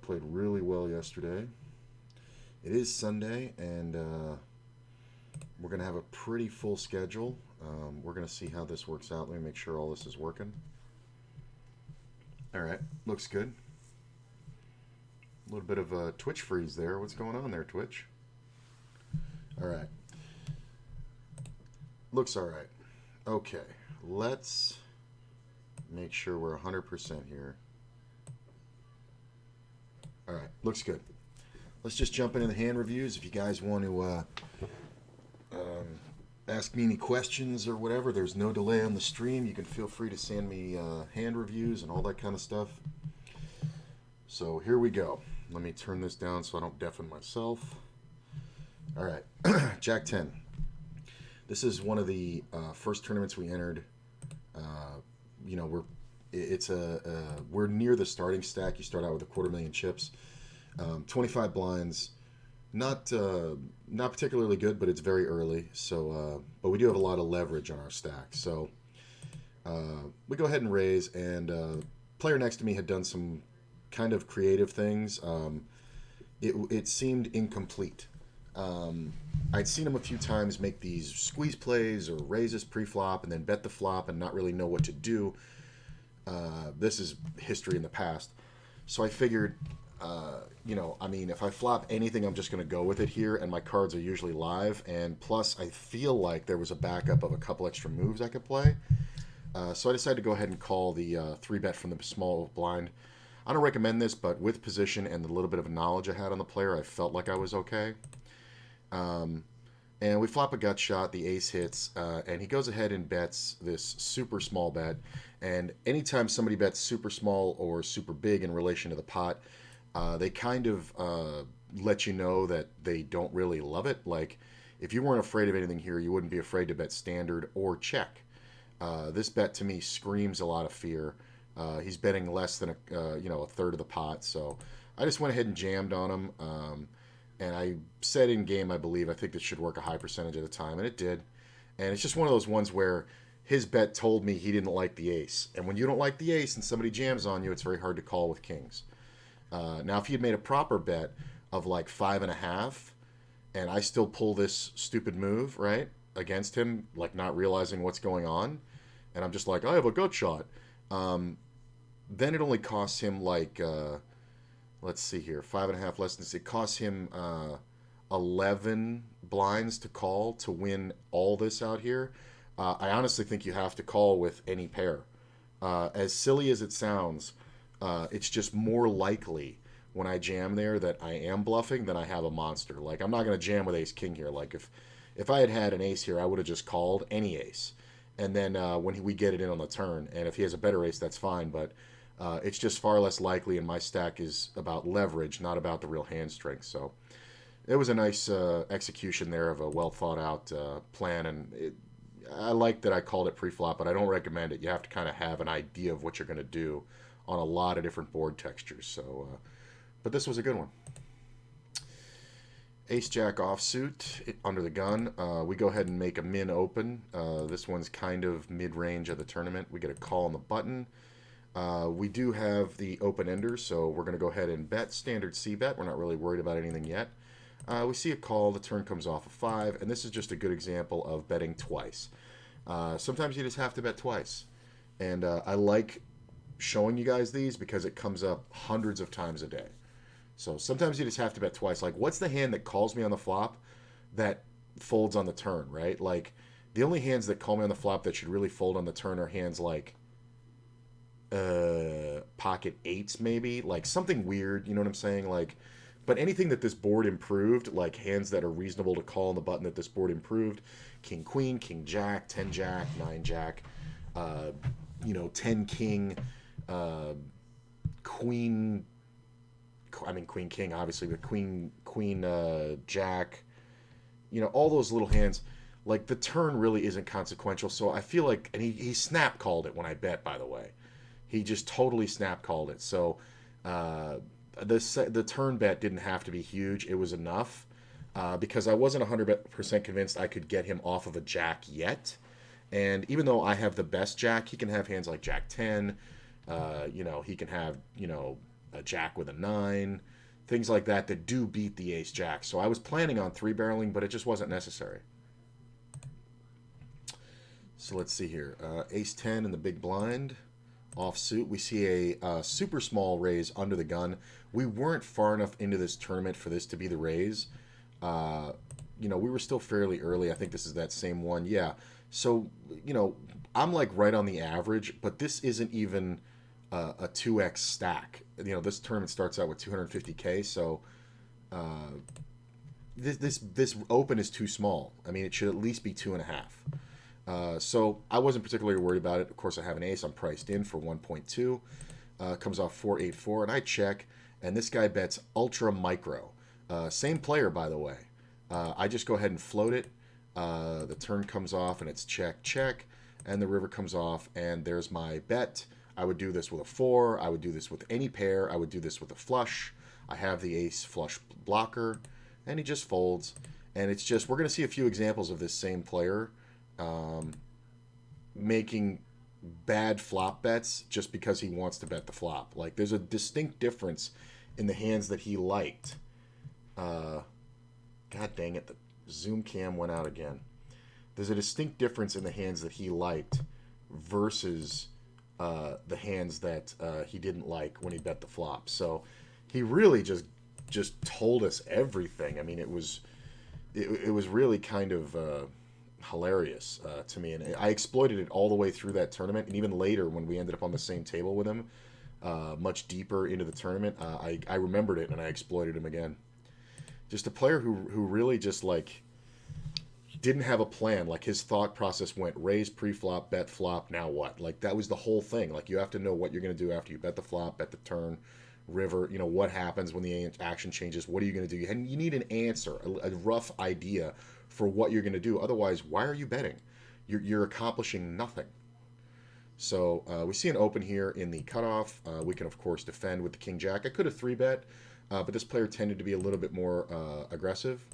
played really well yesterday. It is Sunday, and we're going to have a pretty full schedule. We're going to see how this works out. Let me make sure all this is working. All right, looks good. A little bit of a Twitch freeze there. What's going on there, Twitch? All right. Looks all right. Okay, let's make sure we're 100% here. All right, looks good. Let's just jump into the hand reviews. If you guys want to ask me any questions or whatever, there's no delay on the stream. You can feel free to send me hand reviews and all that kind of stuff. So here we go. Let me turn this down so I don't deafen myself. All right, Jack 10. This is one of the first tournaments we entered. We're near the starting stack. You start out with a 250,000 chips, 25 blinds. Not particularly good, but it's very early. So, but we do have a lot of leverage on our stack. So, we go ahead and raise. And player next to me had done some kind of creative things. It seemed incomplete. I'd seen him a few times make these squeeze plays or raises pre-flop and then bet the flop and not really know what to do. This is history in the past. So I figured, if I flop anything, I'm just going to go with it here, and my cards are usually live. And plus, I feel like there was a backup of a couple extra moves I could play. So I decided to go ahead and call the 3-bet from the small blind. I don't recommend this, but with position and the little bit of knowledge I had on the player, I felt like I was okay. And we flop a gut shot, the ace hits, and he goes ahead and bets this super small bet. And anytime somebody bets super small or super big in relation to the pot, they kind of let you know that they don't really love it. Like, if you weren't afraid of anything here, you wouldn't be afraid to bet standard or check. This bet to me screams a lot of fear. He's betting less than a third of the pot, so I just went ahead and jammed on him. And I said in game, I think this should work a high percentage of the time, and it did. And it's just one of those ones where his bet told me he didn't like the ace. And when you don't like the ace and somebody jams on you, it's very hard to call with kings. Now, if he had made a proper bet of like 5.5, and I still pull this stupid move, right, against him, like not realizing what's going on, and I'm just like, I have a gut shot, then it only costs him like... let's see here, 5.5 less than it costs him 11 blinds to call to win all this out here. I honestly think you have to call with any pair. As silly as it sounds, it's just more likely when I jam there that I am bluffing than I have a monster. Like, I'm not going to jam with ace king here. Like, if I had had an ace here, I would have just called any ace. And then when we get it in on the turn, and if he has a better ace, that's fine, but it's just far less likely, and my stack is about leverage, not about the real hand strength. So it was a nice execution there of a well-thought-out plan, and I like that I called it pre-flop, but I don't recommend it. You have to kind of have an idea of what you're going to do on a lot of different board textures. So, but this was a good one. Ace-Jack offsuit under the gun. We go ahead and make a min open. This one's kind of mid-range of the tournament. We get a call on the button. We do have the open ender, so we're going to go ahead and bet standard C-bet. We're not really worried about anything yet. We see a call, the turn comes off a 5, and this is just a good example of betting twice. Sometimes you just have to bet twice. And I like showing you guys these because it comes up hundreds of times a day. So sometimes you just have to bet twice. Like, what's the hand that calls me on the flop that folds on the turn, right? Like, the only hands that call me on the flop that should really fold on the turn are hands like pocket eights, maybe, like something weird, you know what I'm saying? Like, but anything that this board improved, like hands that are reasonable to call on the button that this board improved, king queen, king jack, 10 jack, 9 jack, 10 king, queen king obviously, but queen jack, all those little hands, like the turn really isn't consequential. So I feel like, and he snap called it when I bet, by the way. He just totally snap called it. So the turn bet didn't have to be huge. It was enough because I wasn't 100% convinced I could get him off of a jack yet. And even though I have the best jack, he can have hands like jack 10. He can have, a jack with a 9, things like that that do beat the ace jack. So I was planning on 3-barreling, but it just wasn't necessary. So let's see here. Ace 10 in the big blind. Offsuit. We see a super small raise under the gun. We weren't far enough into this tournament for this to be the raise. We were still fairly early. I think this is that same one. Yeah. So, I'm like right on the average, but this isn't even a 2x stack. This tournament starts out with 250K, so this open is too small. I mean, it should at least be 2.5. So I wasn't particularly worried about it. Of course, I have an ace. I'm priced in for 1.2. Comes off 484, and I check, and this guy bets ultra micro. Same player, by the way. I just go ahead and float it. The turn comes off, and it's check, check, and the river comes off, and there's my bet. I would do this with a 4. I would do this with any pair. I would do this with a flush. I have the ace flush blocker, and he just folds. And it's just, we're going to see a few examples of this same player making bad flop bets just because he wants to bet the flop. Like, there's a distinct difference in the hands that he liked. God dang it, the zoom cam went out again. There's a distinct difference in the hands that he liked versus the hands that he didn't like when he bet the flop. So he really just told us everything. I mean, it was really kind of hilarious to me, and I exploited it all the way through that tournament, and even later when we ended up on the same table with him, much deeper into the tournament, I remembered it and I exploited him again. Just a player who really just like didn't have a plan. Like, his thought process went raise, pre-flop, bet flop, now what? Like, that was the whole thing. Like, you have to know what you're going to do after you bet the flop, bet the turn, river, what happens when the action changes, what are you going to do? And you need an answer, a rough idea for what you're going to do. Otherwise, why are you betting? You're accomplishing nothing. So we see an open here in the cutoff. We can, of course, defend with the king jack. I could have 3-bet, but this player tended to be a little bit more aggressive.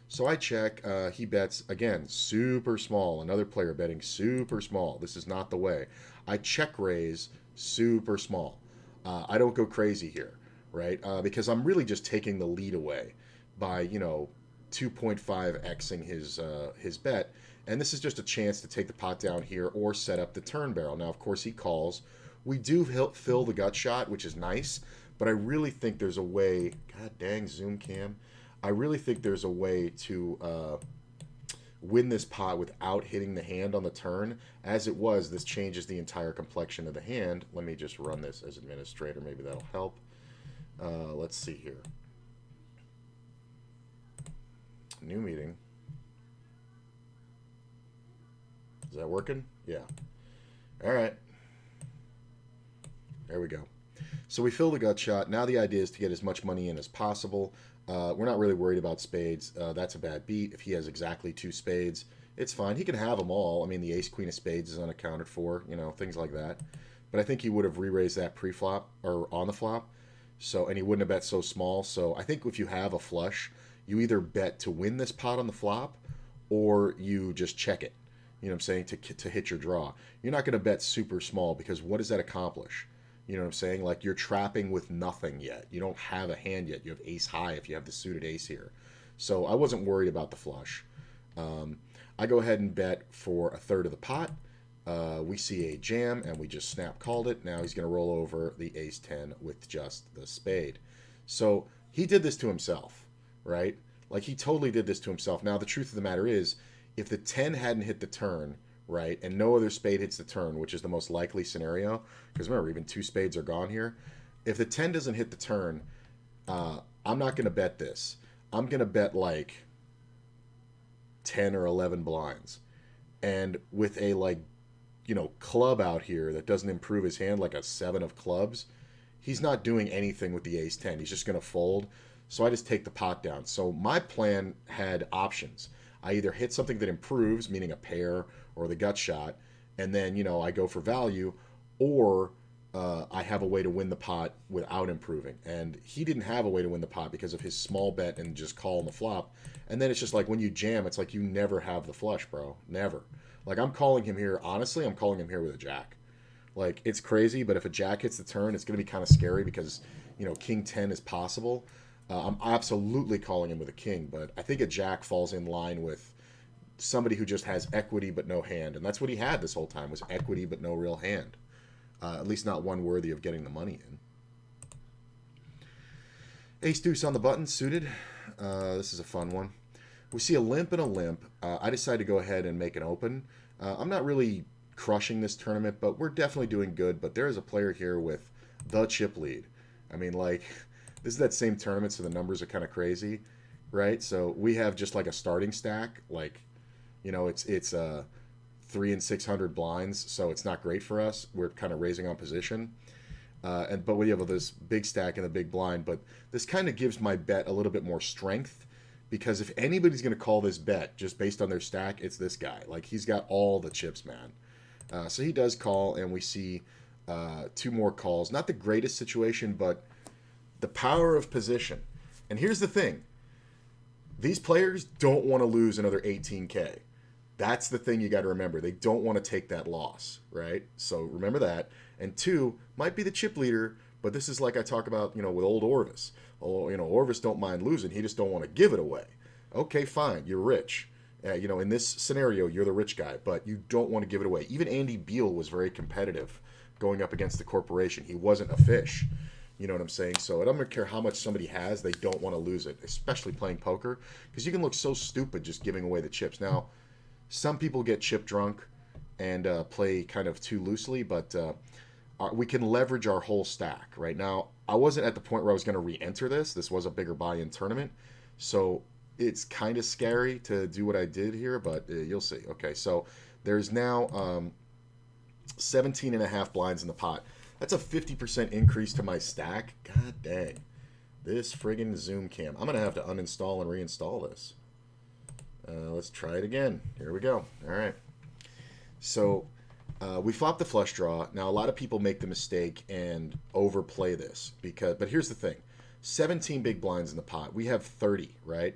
So I check. He bets, again, super small. Another player betting super small. This is not the way. I check raise super small. I don't go crazy here, right? Because I'm really just taking the lead away by, 2.5xing his bet. And this is just a chance to take the pot down here or set up the turn barrel. Now, of course, he calls. We do fill the gut shot, which is nice, but I really think there's a way. God dang, zoom cam. I really think there's a way to win this pot without hitting the hand on the turn. As it was, this changes the entire complexion of the hand. Let me just run this as administrator. Maybe that'll help. Let's see here. New meeting. Is that working? Yeah. All right. There we go. So we fill the gut shot. Now the idea is to get as much money in as possible. We're not really worried about spades. That's a bad beat. If he has exactly 2 spades, it's fine. He can have them all. I mean, the ace, queen of spades is unaccounted for, things like that. But I think he would have re-raised that pre-flop or on the flop. So, and he wouldn't have bet so small. So I think if you have a flush, you either bet to win this pot on the flop or you just check it. You know what I'm saying? To hit your draw. You're not going to bet super small because what does that accomplish? You know what I'm saying? Like, you're trapping with nothing yet. You don't have a hand yet. You have ace high if you have the suited ace here. So I wasn't worried about the flush. I go ahead and bet for a third of the pot. We see a jam, and we just snap called it. Now he's going to roll over the ace 10 with just the spade. So he did this to himself, right? Like, he totally did this to himself. Now, the truth of the matter is, if the 10 hadn't hit the turn, right, and no other spade hits the turn, which is the most likely scenario, because remember, even 2 spades are gone here. If the 10 doesn't hit the turn, I'm not going to bet this. I'm going to bet like 10 or 11 blinds. And with a, club out here that doesn't improve his hand, like a 7 of clubs, he's not doing anything with the ace 10. He's just going to fold. So I just take the pot down. So my plan had options. I either hit something that improves, meaning a pair or the gut shot, and then, I go for value, or I have a way to win the pot without improving. And he didn't have a way to win the pot because of his small bet and just call on the flop. And then it's just like when you jam, it's like you never have the flush, bro. Never. Like, I'm calling him here, honestly, I'm calling him here with a jack. Like, it's crazy, but if a jack hits the turn, it's going to be kind of scary because king 10 is possible. I'm absolutely calling him with a king, but I think a jack falls in line with somebody who just has equity but no hand, and that's what he had this whole time, was equity but no real hand. At least not one worthy of getting the money in. Ace deuce on the button, suited. This is a fun one. We see a limp and a limp. I decided to go ahead and make an open. I'm not really crushing this tournament, but we're definitely doing good. But there is a player here with the chip lead. I mean, like, this is that same tournament, so the numbers are kind of crazy, right? So we have just like a starting stack, like, it's 3 and 600 blinds, so it's not great for us. We're kind of raising on position. But we have this big stack in the big blind. But this kind of gives my bet a little bit more strength, because if anybody's going to call this bet just based on their stack, it's this guy. Like, he's got all the chips, man. So he does call, and we see 2 more calls. Not the greatest situation, but the power of position. And here's the thing. These players don't want to lose another 18K. That's the thing you got to remember. They don't want to take that loss, right? So remember that. And 2, might be the chip leader, but this is like I talk about, with old Orvis. Oh, Orvis don't mind losing. He just don't want to give it away. Okay, fine. You're rich. In this scenario, you're the rich guy, but you don't want to give it away. Even Andy Beal was very competitive going up against the corporation. He wasn't a fish. You know what I'm saying? So I don't care how much somebody has. They don't want to lose it, especially playing poker, because you can look so stupid just giving away the chips. Now, some people get chip drunk and play kind of too loosely, but we can leverage our whole stack. Right now, I wasn't at the point where I was going to re-enter this. This was a bigger buy-in tournament, so it's kind of scary to do what I did here, but you'll see. Okay, so there's now 17 and a half blinds in the pot. That's a 50% increase to my stack. God dang. This friggin' Zoom cam. I'm going to have to uninstall and reinstall this. Let's try it again. Here we go. All right. So we flopped the flush draw. Now, a lot of people make the mistake and overplay this, but here's the thing. 17 big blinds in the pot. We have 30, right?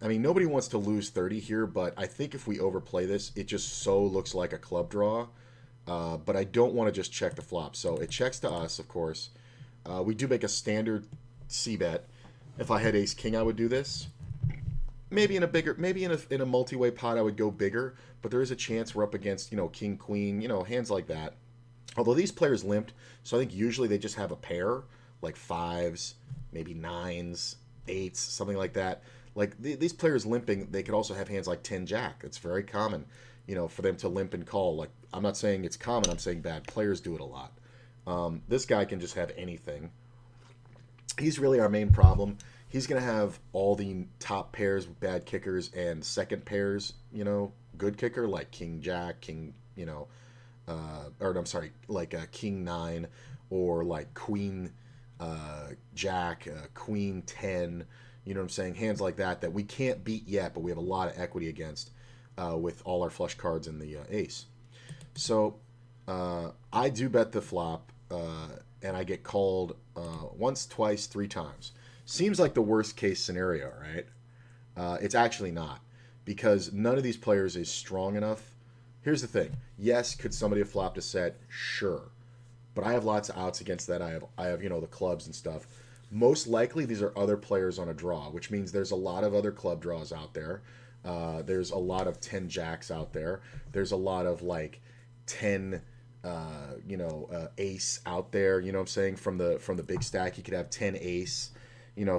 I mean, nobody wants to lose 30 here, but I think if we overplay this, it just so looks like a club draw. But I don't want to just check the flop. So it checks to us, of course. We do make a standard C-bet. If I had ace-king, I would do this. Maybe in a multi-way pot, I would go bigger. But there is a chance we're up against, king-queen, hands like that. Although these players limped, so I think usually they just have a pair, like 5s, maybe 9s, 8s, something like that. Like, these players limping, they could also have hands like 10-jack. It's very common, for them to limp and call. Like, I'm not saying it's common, I'm saying bad players do it a lot. This guy can just have anything. He's really our main problem. He's going to have all the top pairs with bad kickers and second pairs, good kicker, like king-jack, king, like king-9, or like queen-jack, queen-10, you know what I'm saying? Hands like that we can't beat yet, but we have a lot of equity against with all our flush cards in the ace. So I do bet the flop, and I get called once, twice, 3 times. Seems like the worst case scenario, right? It's actually not, because none of these players is strong enough. Here's the thing. Yes, could somebody have flopped a set? Sure. But I have lots of outs against that. I have the clubs and stuff. Most likely, these are other players on a draw, which means there's a lot of other club draws out there. There's a lot of 10 jacks out there. There's a lot of like 10, ace out there. You know what I'm saying? From the big stack, you could have 10 ace,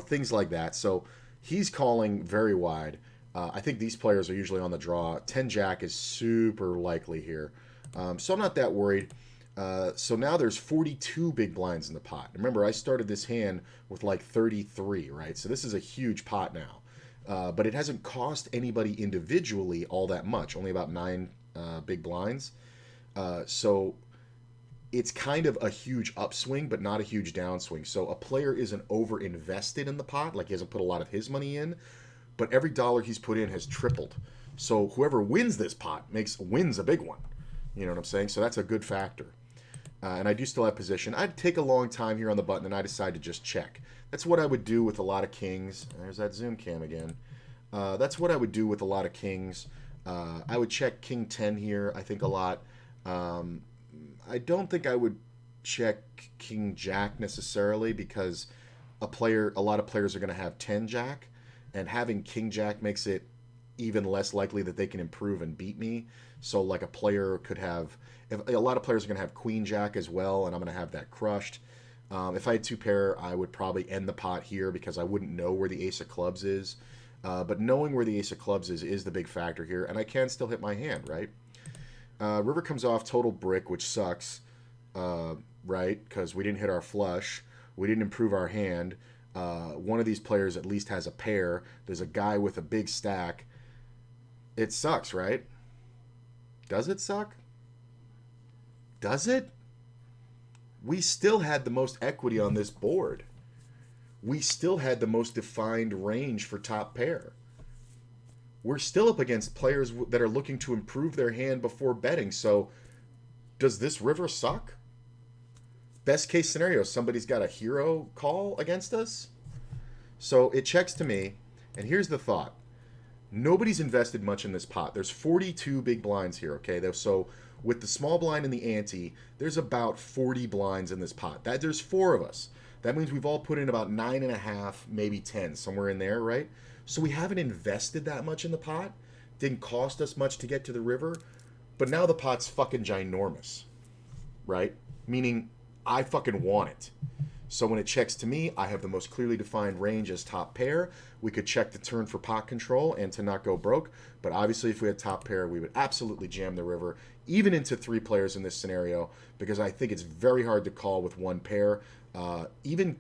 things like that. So he's calling very wide. I think these players are usually on the draw. 10 jack is super likely here. So I'm not that worried. So now there's 42 big blinds in the pot. Remember, I started this hand with like 33, right? So this is a huge pot now. But it hasn't cost anybody individually all that much, only about 9 big blinds. So it's kind of a huge upswing, but not a huge downswing. So a player isn't over-invested in the pot, like he hasn't put a lot of his money in, but every dollar he's put in has tripled. So whoever wins this pot wins a big one. You know what I'm saying? So that's a good factor. And I do still have position. I'd take a long time here on the button, and I decide to just check. That's what I would do with a lot of kings. There's that zoom cam again. That's what I would do with a lot of kings. I would check king 10 here, I think, a lot. I don't think I would check king jack necessarily, because a lot of players are going to have 10 jack, and having king jack makes it even less likely that they can improve and beat me. So like a player could have, if a lot of players are going to have queen jack as well, and I'm going to have that crushed. If I had two pair, I would probably end the pot here because I wouldn't know where the ace of clubs is. But knowing where the ace of clubs is the big factor here, and I can still hit my hand, right? River comes off total brick, which sucks, right? Because we didn't hit our flush. We didn't improve our hand. One of these players at least has a pair. There's a guy with a big stack. It sucks, right? Does it suck? Does it? We still had the most equity on this board. We still had the most defined range for top pair. We're still up against players that are looking to improve their hand before betting. So, does this river suck? Best case scenario, somebody's got a hero call against us. So it checks to me, and here's the thought. Nobody's invested much in this pot. There's 42 big blinds here, okay? So with the small blind and the ante, there's about 40 blinds in this pot. There's 4 of us. That means we've all put in about 9.5, maybe 10, somewhere in there, right? So we haven't invested that much in the pot. Didn't cost us much to get to the river. But now the pot's fucking ginormous, right? Meaning I fucking want it. So when it checks to me, I have the most clearly defined range as top pair. We could check the turn for pot control and to not go broke. But obviously, if we had top pair, we would absolutely jam the river, even into 3 players in this scenario, because I think it's very hard to call with 1 pair. Even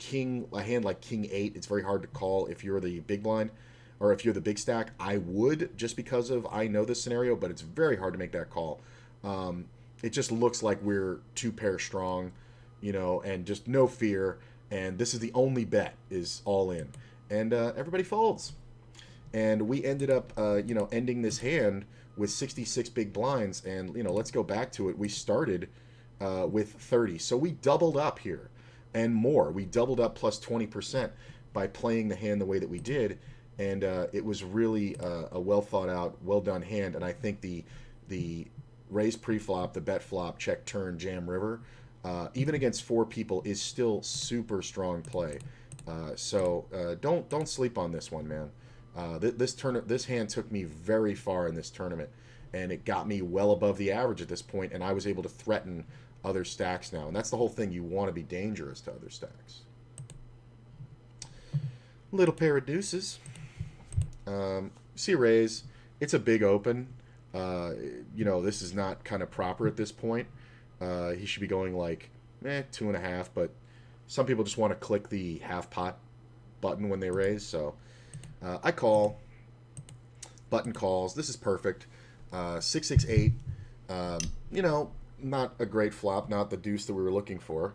a hand like king 8, it's very hard to call if you're the big blind, or if you're the big stack. I would, just because of I know this scenario, but it's very hard to make that call. It just looks like we're 2 pair strong, and just no fear. And this is the only bet, is all in. And everybody folds. And we ended up, ending this hand with 66 big blinds. And, let's go back to it. We started with 30. So we doubled up here and more. We doubled up plus 20% by playing the hand the way that we did. And it was really a well thought out, well done hand. And I think the raise pre-flop, the bet flop, check turn, jam river, even against 4 people, is still super strong play. So don't sleep on this one, man. This hand took me very far in this tournament, and it got me well above the average at this point, and I was able to threaten other stacks now. And that's the whole thing. You want to be dangerous to other stacks. Little pair of deuces. See raise. It's a big open. This is not kind of proper at this point. He should be going like 2.5, but some people just want to click the half pot button when they raise. So I call. Button calls. This is perfect. 6-6-8. Not a great flop. Not the deuce that we were looking for.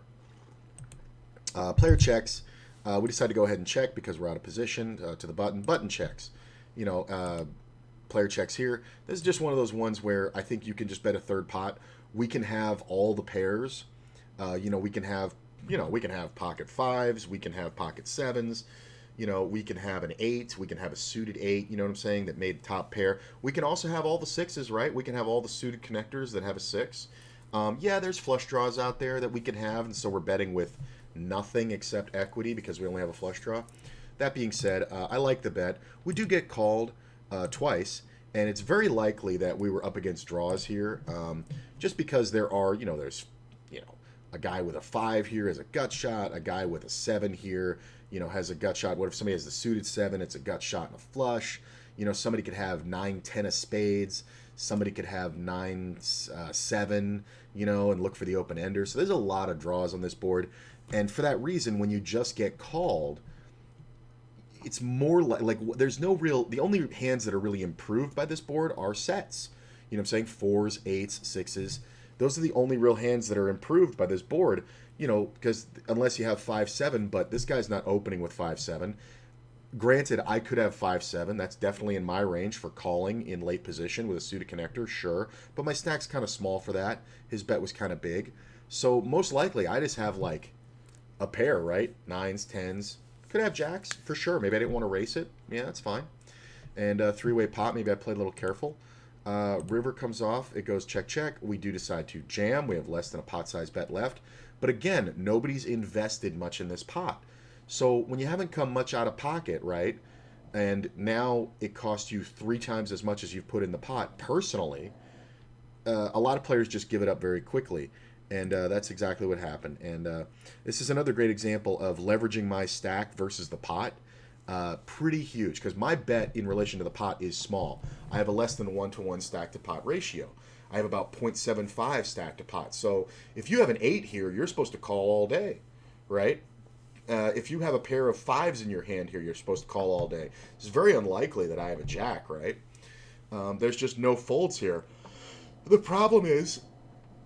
Player checks. We decide to go ahead and check because we're out of position to the button. Button checks. Player checks here. This is just one of those ones where I think you can just bet a third pot. We can have all the pairs. We can have pocket 5s. We can have pocket 7s. We can have an 8. We can have a suited 8. You know what I'm saying? That made top pair. We can also have all the 6s, right? We can have all the suited connectors that have a 6. There's flush draws out there that we can have, and so we're betting with nothing except equity because we only have a flush draw. That being said, I like the bet. We do get called twice, and it's very likely that we were up against draws here, just because there's a guy with a 5 here has a gut shot, a guy with a 7 here, has a gut shot. What if somebody has the suited 7? It's a gut shot and a flush. Somebody could have 9-10 of spades. Somebody could have 9-7, and look for the open ender. So there's a lot of draws on this board, and for that reason, when you just get called, it's more like there's no real. The only hands that are really improved by this board are sets. You know what I'm saying? 4s, 8s, 6s. Those are the only real hands that are improved by this board. Because unless you have 5-7, but this guy's not opening with 5-7. Granted, I could have 5-7. That's definitely in my range for calling in late position with a suited connector, sure. But my stack's kind of small for that. His bet was kind of big. So most likely, I just have like a pair, right? 9s, 10s. Could have jacks, for sure. Maybe I didn't want to race it. Yeah, that's fine. And three-way pot, maybe I played a little careful. River comes off. It goes check, check. We do decide to jam. We have less than a pot size bet left. But again, nobody's invested much in this pot. So when you haven't come much out of pocket, right? And now it costs you 3 times as much as you've put in the pot personally, a lot of players just give it up very quickly. And that's exactly what happened. And this is another great example of leveraging my stack versus the pot. Pretty huge because my bet in relation to the pot is small. I have a less than 1-to-1 stack to pot ratio. I have about 0.75 stack to pot. So if you have an 8 here, you're supposed to call all day, right? If you have a pair of 5s in your hand here, you're supposed to call all day. It's very unlikely that I have a jack, right? There's just no folds here. The problem is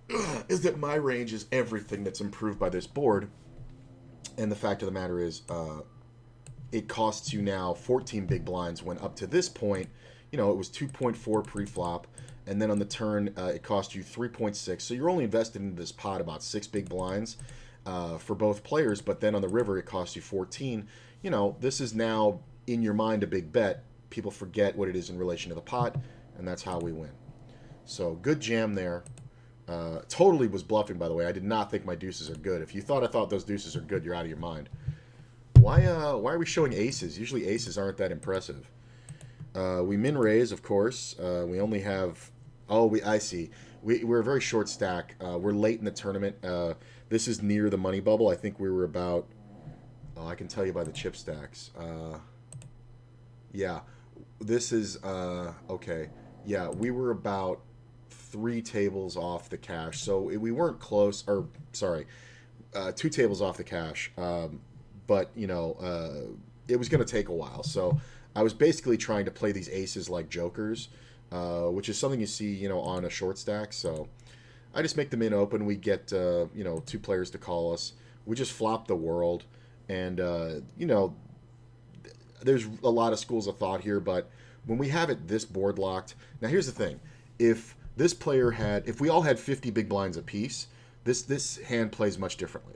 that my range is everything that's improved by this board. And the fact of the matter is, it costs you now 14 big blinds when up to this point, it was 2.4 pre-flop. And then on the turn, it cost you 3.6. So you're only invested into this pot about 6 big blinds for both players. But then on the river, it costs you 14. This is now, in your mind, a big bet. People forget what it is in relation to the pot, and that's how we win. So good jam there. Totally was bluffing, by the way. I did not think my deuces are good. If you thought I thought those deuces are good, you're out of your mind. Why are we showing aces? Usually aces aren't that impressive. We min raise, of course. We only have... I see. We're a very short stack. We're late in the tournament. This is near the money bubble. I think we were about... I can tell you by the chip stacks. Yeah. This is... okay. Yeah, we were about 3 tables off the cash. So we weren't close. Or, sorry. 2 tables off the cash. But, it was going to take a while. So I was basically trying to play these aces like jokers, which is something you see, on a short stack. So I just make the min open. We get, 2 players to call us. We just flop the world. And, there's a lot of schools of thought here. But when we have it this board locked... Now, here's the thing. If we all had 50 big blinds apiece, this hand plays much differently.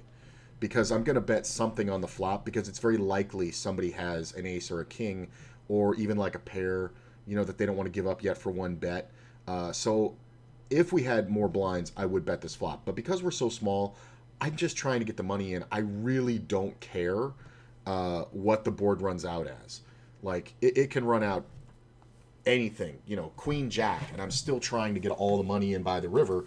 Because I'm going to bet something on the flop because it's very likely somebody has an ace or a king or even like a pair, that they don't want to give up yet for one bet. So if we had more blinds, I would bet this flop. But because we're so small, I'm just trying to get the money in. I really don't care what the board runs out as. Like, it can run out anything, queen jack, and I'm still trying to get all the money in by the river.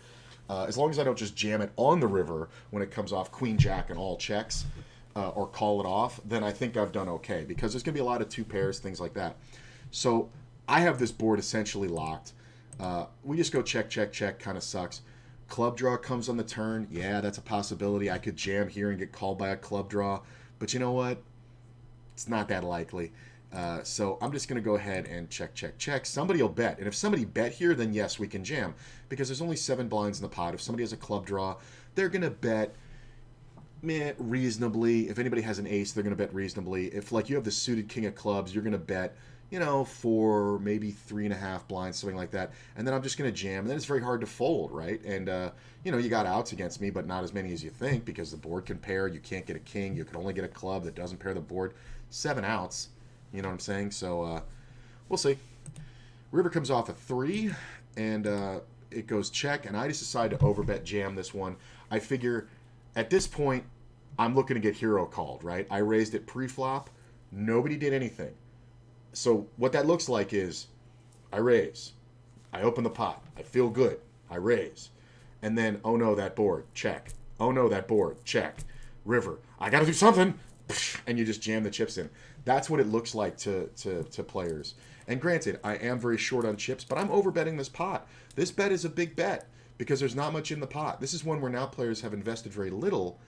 As long as I don't just jam it on the river when it comes off queen jack and all checks or call it off, then I think I've done okay because there's going to be a lot of 2 pairs, things like that. So I have this board essentially locked. We just go check, check, check, kind of sucks. Club draw comes on the turn. Yeah, that's a possibility. I could jam here and get called by a club draw. But you know what? It's not that likely. So I'm just going to go ahead and check, check, check. Somebody will bet. And if somebody bet here, then yes, we can jam. Because there's only 7 blinds in the pot. If somebody has a club draw, they're going to bet reasonably. If anybody has an ace, they're going to bet reasonably. If, like, you have the suited king of clubs, you're going to bet, for maybe 3.5 blinds, something like that. And then I'm just going to jam. And then it's very hard to fold, right? And, you got outs against me, but not as many as you think because the board can pair. You can't get a king. You can only get a club that doesn't pair the board. 7 outs. You know what I'm saying? So, we'll see. River comes off a 3, and it goes check, and I just decide to overbet jam this one. I figure at this point, I'm looking to get hero called, right? I raised it pre-flop. Nobody did anything. So what that looks like is I raise. I open the pot. I feel good. I raise. And then, oh no, that board. Check. Oh no, that board. Check. River. I got to do something. And you just jam the chips in. That's what it looks like to players. And granted, I am very short on chips, but I'm overbetting this pot. This bet is a big bet because there's not much in the pot. This is one where now players have invested very little,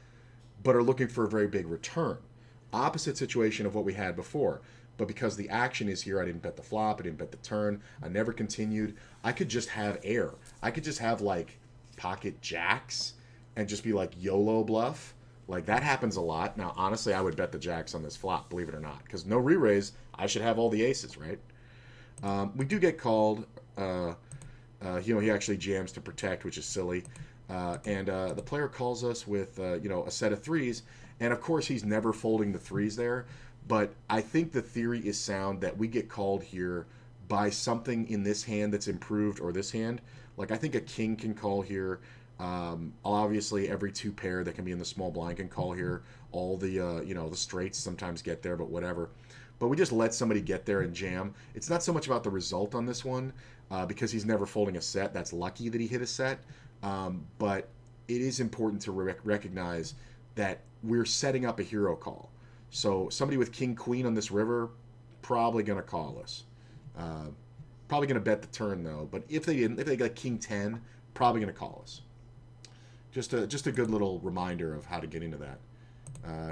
but are looking for a very big return. Opposite situation of what we had before. But because the action is here, I didn't bet the flop, I didn't bet the turn, I never continued. I could just have air. I could just have, like, pocket jacks and just be like YOLO bluff. Like, that happens a lot. Now, honestly, I would bet the jacks on this flop, believe it or not. Because no re-raise, I should have all the aces, right? We do get called. He actually jams to protect, which is silly. And the player calls us with, a set of 3s. And, of course, he's never folding the 3s there. But I think the theory is sound that we get called here by something in this hand that's improved or this hand. Like, I think a king can call here. Obviously, every two pair that can be in the small blind can call here. All the the straights sometimes get there, but whatever. But we just let somebody get there and jam. It's not so much about the result on this one because he's never folding a set. That's lucky that he hit a set. But it is important to recognize that we're setting up a hero call. So somebody with king queen on this river probably going to call us. Probably going to bet the turn though. But if they didn't, if they got king 10, probably going to call us. Just a good little reminder of how to get into that.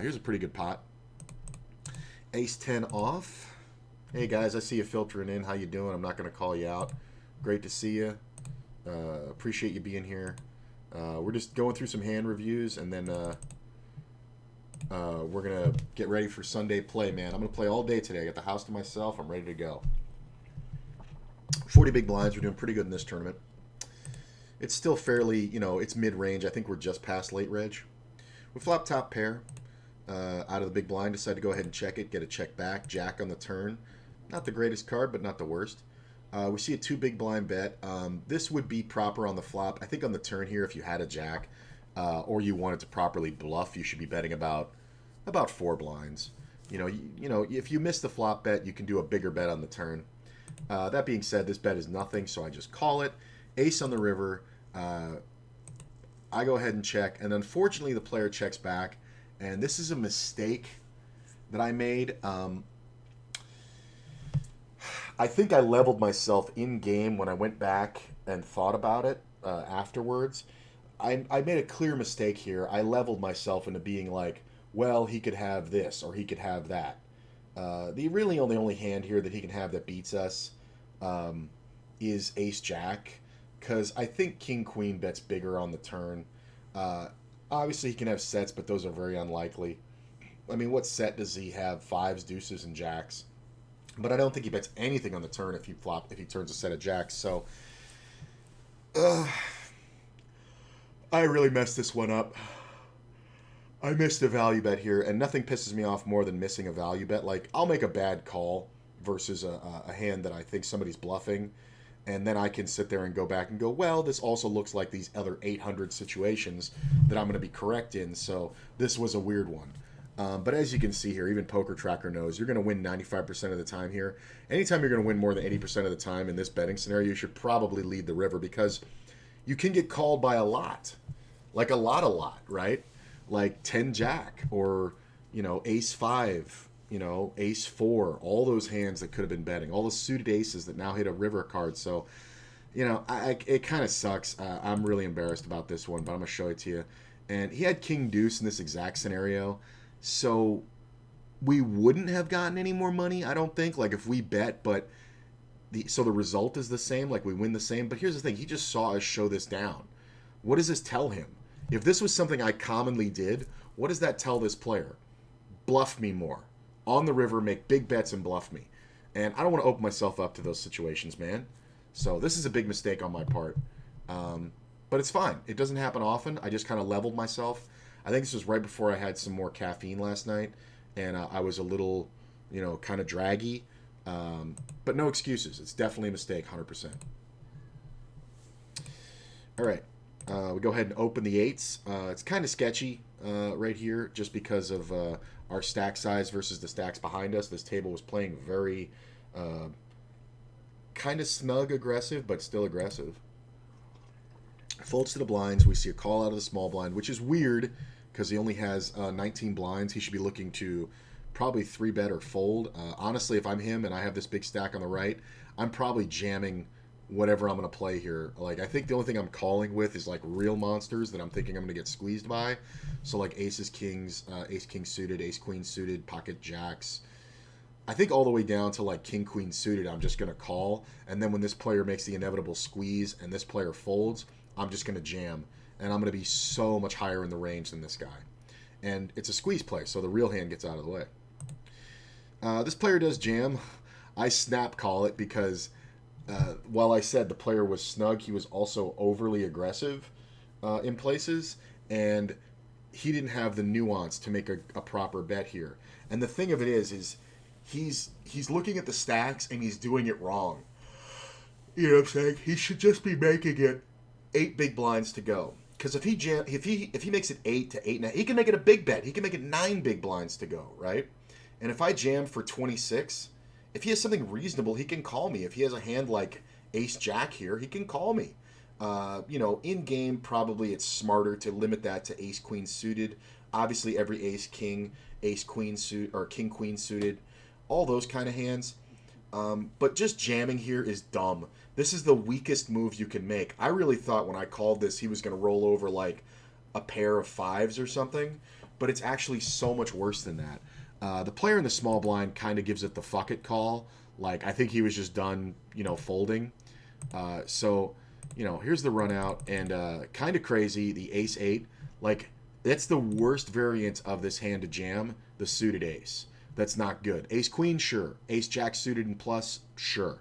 Here's a pretty good pot. Ace 10 off. Hey guys, I see you filtering in. How you doing? I'm not going to call you out. Great to see you. Appreciate you being here. We're just going through some hand reviews, and then we're going to get ready for Sunday play, man. I'm going to play all day today. I got the house to myself. I'm ready to go. 40 big blinds. We're doing pretty good in this tournament. It's still fairly, it's mid-range. I think we're just past late reg. We flop top pair out of the big blind. Decide to go ahead and check it. Get a check back. Jack on the turn. Not the greatest card, but not the worst. We see a 2 big blind bet. This would be proper on the flop. I think on the turn here, if you had a jack or you wanted to properly bluff, you should be betting about 4 blinds. If you miss the flop bet, you can do a bigger bet on the turn. That being said, this bet is nothing, so I just call it. Ace on the river. I go ahead and check, and unfortunately the player checks back, and this is a mistake that I made. I think I leveled myself in game when I went back and thought about it afterwards. I made a clear mistake here. I leveled myself into being like, well, he could have this or he could have that. The really only hand here that he can have that beats us is Ace Jack, because I think King Queen bets bigger on the turn. Obviously, he can have sets, but those are very unlikely. I mean, what set does he have? 5s, deuces, and jacks. But I don't think he bets anything on the turn if he turns a set of jacks. So, I really messed this one up. I missed a value bet here, and nothing pisses me off more than missing a value bet. Like, I'll make a bad call versus a hand that I think somebody's bluffing, and then I can sit there and go back and go, well, this also looks like these other 800 situations that I'm going to be correct in, so this was a weird one. But as you can see here, even Poker Tracker knows you're going to win 95% of the time here. Anytime you're going to win more than 80% of the time in this betting scenario, you should probably lead the river, because you can get called by a lot. Like a lot, right? Like 10 Jack or, Ace 5, Ace 4, all those hands that could have been betting, all the suited aces that now hit a river card. So, it kind of sucks. I'm really embarrassed about this one, but I'm going to show it to you. And he had King Deuce in this exact scenario. So we wouldn't have gotten any more money, I don't think, like if we bet, but so the result is the same, like we win the same. But here's the thing, he just saw us show this down. What does this tell him? If this was something I commonly did, what does that tell this player? Bluff me more. On the river, make big bets and bluff me. And I don't want to open myself up to those situations, man. So this is a big mistake on my part. But it's fine. It doesn't happen often. I just kind of leveled myself. I think this was right before I had some more caffeine last night, and I was a little, kind of draggy. But no excuses. It's definitely a mistake, 100%. All right. We go ahead and open the 8s. It's kind of sketchy right here just because of our stack size versus the stacks behind us. This table was playing very kind of snug aggressive, but still aggressive. Folds to the blinds. We see a call out of the small blind, which is weird because he only has 19 blinds. He should be looking to probably 3-bet or fold. Honestly, if I'm him and I have this big stack on the right, I'm probably jamming whatever I'm going to play here. Like, I think the only thing I'm calling with is like real monsters that I'm thinking I'm going to get squeezed by. So like aces, kings, ace, king suited, ace, queen suited, pocket jacks. I think all the way down to like king, queen suited, I'm just going to call. And then when this player makes the inevitable squeeze and this player folds, I'm just going to jam. And I'm going to be so much higher in the range than this guy. And it's a squeeze play, so the real hand gets out of the way. This player does jam. I snap call it because while I said the player was snug, he was also overly aggressive in places. And he didn't have the nuance to make a proper bet here. And the thing of it is he's looking at the stacks and he's doing it wrong. You know what I'm saying? He should just be making it 8 big blinds to go. Because if he makes it 8 to 8.5, he can make it a big bet. He can make it 9 big blinds to go, right? And if I jam for 26, if he has something reasonable, he can call me. If he has a hand like Ace Jack here, he can call me. In game, probably it's smarter to limit that to Ace Queen suited. Obviously, every Ace King, Ace Queen suit, or King Queen suited, all those kind of hands. But just jamming here is dumb. This is the weakest move you can make. I really thought when I called this, he was going to roll over like a pair of fives or something, but it's actually so much worse than that. The player in the small blind kind of gives it the fuck it call. Like, I think he was just done, folding. Here's the run out, and kind of crazy, the ace 8. Like, that's the worst variant of this hand to jam, the suited ace. That's not good. Ace queen, sure. Ace jack suited and plus, sure.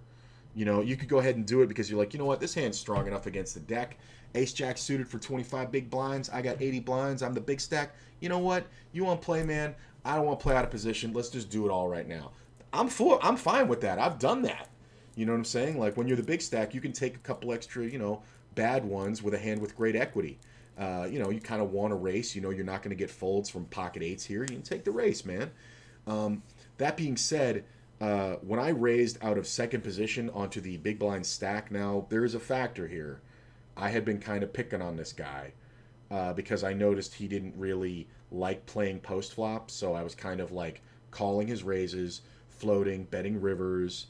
You could go ahead and do it because you're like, you know what, this hand's strong enough against the deck. Ace jack suited for 25 big blinds. I got 80 blinds. I'm the big stack. You know what? You want to play, man? I don't want to play out of position. Let's just do it all right now. I'm fine with that. I've done that. You know what I'm saying? Like, when you're the big stack, you can take a couple extra, bad ones with a hand with great equity. You kind of want a race. You're not going to get folds from pocket eights here. You can take the race, man. That being said, when I raised out of second position onto the big blind stack, now there is a factor here. I had been kind of picking on this guy because I noticed he didn't really like playing post flop, so I was kind of like calling his raises, floating, betting rivers,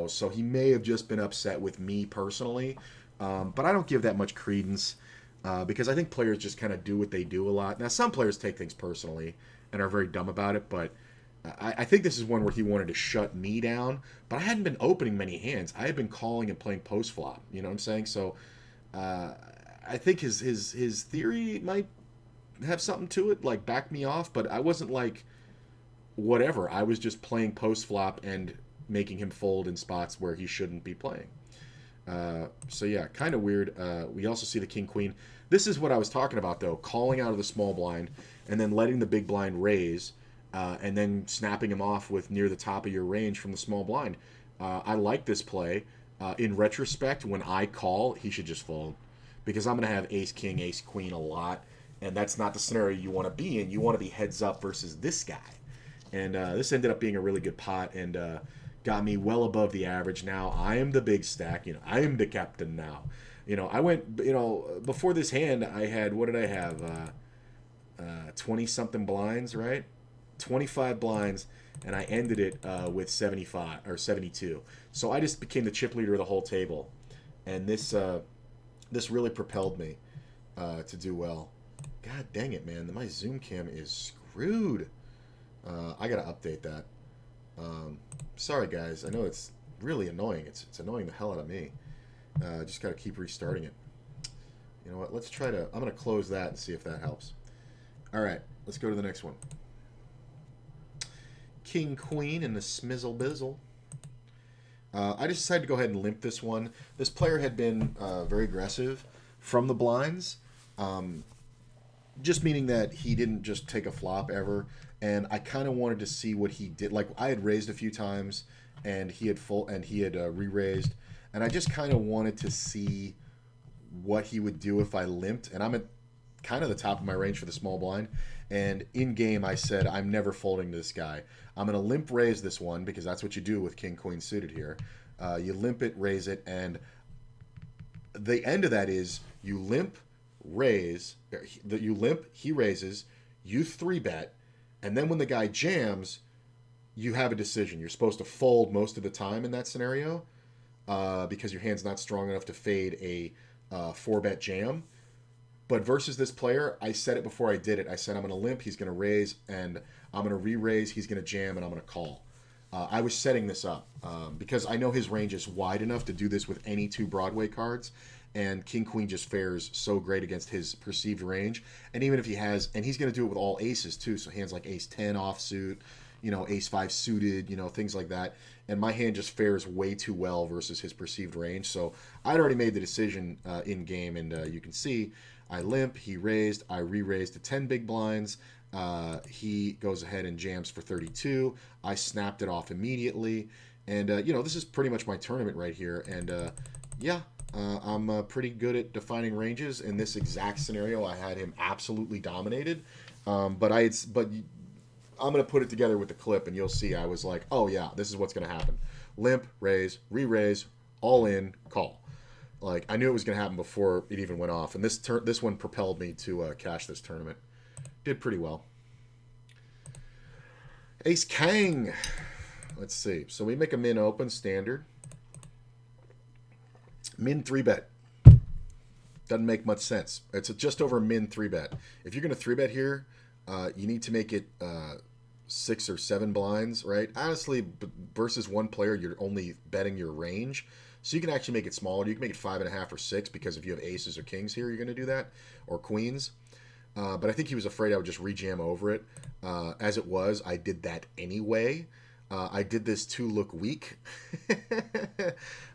so he may have just been upset with me personally, but I don't give that much credence because I think players just kind of do what they do a lot. Now, some players take things personally and are very dumb about it, but I think this is one where he wanted to shut me down, but I hadn't been opening many hands. I had been calling and playing post flop. You know what I'm saying? So I think his theory might have something to it, like back me off, but I wasn't like whatever. I was just playing post flop and making him fold in spots where he shouldn't be playing. So yeah, kind of weird. We also see the king queen. This is what I was talking about though, calling out of the small blind and then letting the big blind raise. And then snapping him off with near the top of your range from the small blind. I like this play. In retrospect, when I call, he should just fold. Because I'm going to have ace, king, ace, queen a lot. And that's not the scenario you want to be in. You want to be heads up versus this guy. And this ended up being a really good pot and got me well above the average. Now I am the big stack. I am the captain now. I went, before this hand, I had, what did I have? 20-something blinds, right? 25 blinds, and I ended it with 75 or 72. So I just became the chip leader of the whole table, and this really propelled me to do well. God dang it, man! My Zoom cam is screwed. I gotta update that. Sorry, guys. I know it's really annoying. It's annoying the hell out of me. Just gotta keep restarting it. You know what? Let's try to. I'm gonna close that and see if that helps. All right, let's go to the next one. King Queen and the Smizzle Bizzle. I just decided to go ahead and limp this one. This player had been very aggressive from the blinds, just meaning that he didn't just take a flop ever. And I kind of wanted to see what he did. Like, I had raised a few times, and he had re-raised, and I just kind of wanted to see what he would do if I limped. And I'm at kind of the top of my range for the small blind. And in game, I said, I'm never folding to this guy. I'm going to limp raise this one because that's what you do with king, queen suited here. You limp it, raise it, and the end of that is you limp, raise, you limp, he raises, you 3-bet, and then when the guy jams, you have a decision. You're supposed to fold most of the time in that scenario because your hand's not strong enough to fade a 4-bet jam. But versus this player, I said it before I did it. I said I'm going to limp, he's going to raise, and I'm going to re-raise, he's going to jam, and I'm going to call. I was setting this up because I know his range is wide enough to do this with any 2 Broadway cards, and King Queen just fares so great against his perceived range. And even if he has, and he's going to do it with all aces too, so hands like ace 10 offsuit, ace 5 suited, things like that. And my hand just fares way too well versus his perceived range. So I'd already made the decision in game, and you can see I limp, he raised, I re-raised to 10 big blinds. He goes ahead and jams for 32. I snapped it off immediately. And, this is pretty much my tournament right here. And Yeah, I'm pretty good at defining ranges. In this exact scenario, I had him absolutely dominated. But I'm gonna put it together with the clip, and you'll see. I was like, oh yeah, this is what's gonna happen. Limp, raise, re-raise, all in, call. Like I knew it was gonna happen before it even went off, and this one propelled me to cash this tournament. Did pretty well. Ace Kang. Let's see. So we make a min open standard. Min 3 bet. Doesn't make much sense. It's just over a min 3 bet. If you're going to 3 bet here, you need to make it 6 or 7 blinds, right? Honestly, versus one player, you're only betting your range. So you can actually make it smaller. You can make it 5.5 or 6 because if you have aces or kings here, you're going to do that, or queens. But I think he was afraid I would just rejam over it. As it was, I did that anyway. I did this to look weak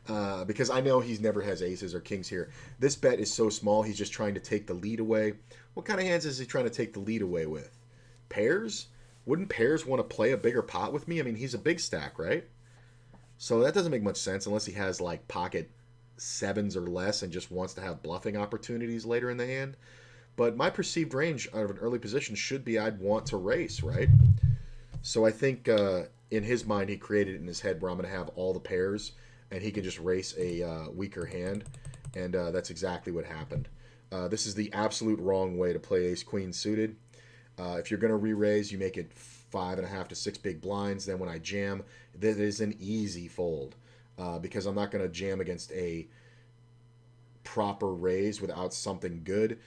because I know he never has aces or kings here. This bet is so small, he's just trying to take the lead away. What kind of hands is he trying to take the lead away with? Pairs? Wouldn't pairs want to play a bigger pot with me? I mean, he's a big stack, right? So that doesn't make much sense unless he has like pocket sevens or less and just wants to have bluffing opportunities later in the hand. But my perceived range out of an early position should be I'd want to race, right? So I think in his mind, he created it in his head where I'm going to have all the pairs and he can just race a weaker hand. And that's exactly what happened. This is the absolute wrong way to play ace queen suited. If you're going to re-raise, you make it 5.5 to 6 big blinds. Then when I jam, that is an easy fold because I'm not going to jam against a proper raise without something good.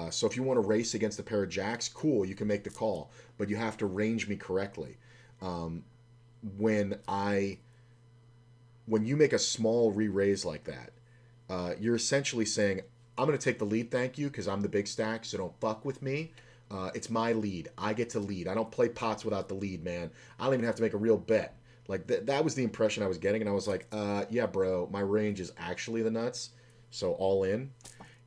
So if you want to race against a pair of jacks, cool, you can make the call, but you have to range me correctly. When you make a small re-raise like that, you're essentially saying, I'm going to take the lead, thank you, because I'm the big stack, so don't fuck with me. It's my lead. I get to lead. I don't play pots without the lead, man. I don't even have to make a real bet. Like, that was the impression I was getting, and I was like, yeah, bro, my range is actually the nuts, so all in.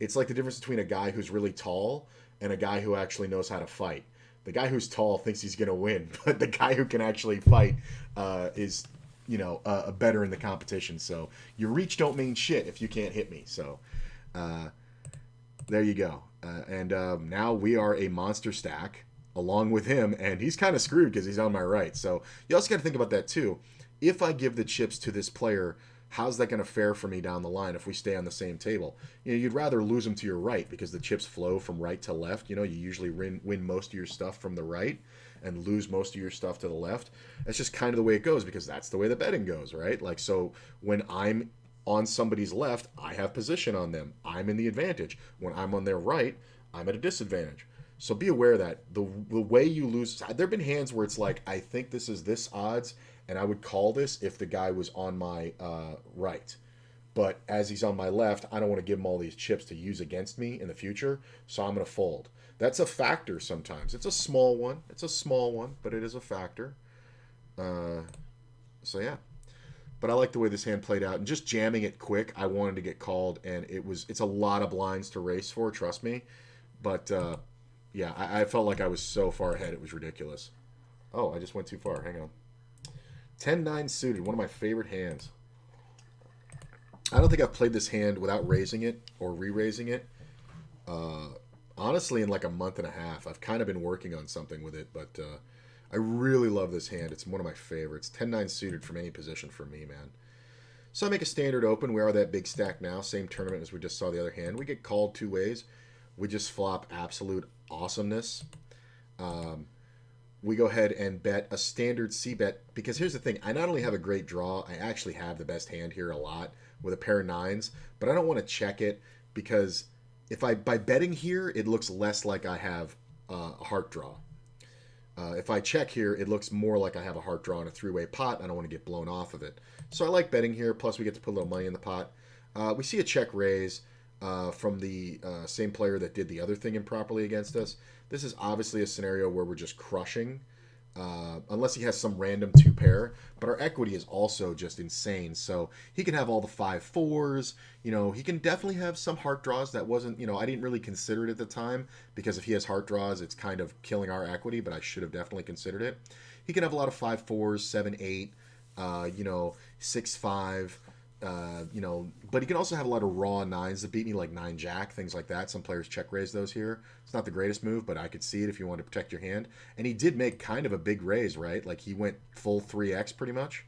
It's like the difference between a guy who's really tall and a guy who actually knows how to fight. The guy who's tall thinks he's going to win, but the guy who can actually fight is, better in the competition. So your reach don't mean shit if you can't hit me. So uh, there you go. And now we are a monster stack along with him, and he's kind of screwed because he's on my right. So you also got to think about that too. If I give the chips to this player, how's that going to fare for me down the line if we stay on the same table? You'd rather lose them to your right because the chips flow from right to left. You usually win most of your stuff from the right and lose most of your stuff to the left. That's just kind of the way it goes because that's the way the betting goes, right? Like, so when I'm on somebody's left, I have position on them. I'm in the advantage. When I'm on their right, I'm at a disadvantage. So be aware that the way you lose, there have been hands where it's like, I think this is this odds, and I would call this if the guy was on my right. But as he's on my left, I don't want to give him all these chips to use against me in the future, so I'm going to fold. That's a factor sometimes. It's a small one. But it is a factor. Uh, so yeah. But I like the way this hand played out, and just jamming it quick. I wanted to get called, and it's a lot of blinds to race for. Trust me. But yeah, I felt like I was so far ahead, it was ridiculous. Oh, I just went too far. Hang on. 10-9 suited, one of my favorite hands. I don't think I've played this hand without raising it or re-raising it. Honestly, in like a month and a half. I've kind of been working on something with it, but I really love this hand. It's one of my favorites. 10-9 suited from any position for me, man. So I make a standard open. We are that big stack now. Same tournament as we just saw the other hand. We get called two ways. We just flop absolute awesomeness. We go ahead and bet a standard C bet because here's the thing. I not only have a great draw, I actually have the best hand here a lot with a pair of nines, but I don't want to check it because by betting here, it looks less like I have a heart draw. If I check here, it looks more like I have a heart draw in a three-way pot. I don't want to get blown off of it. So I like betting here. Plus, we get to put a little money in the pot. We see a check raise from the same player that did the other thing improperly against us. This is obviously a scenario where we're just crushing, unless he has some random two pair. But our equity is also just insane. So he can have all the 5-4s. He can definitely have some heart draws that wasn't, I didn't really consider it at the time because if he has heart draws, it's kind of killing our equity, but I should have definitely considered it. He can have a lot of 5-4s, 7-8, 6-5. But he can also have a lot of raw nines that beat me, like nine jack, things like that. Some players check raise those here. It's not the greatest move, but I could see it if you want to protect your hand. And he did make kind of a big raise, right? Like he went full 3x pretty much.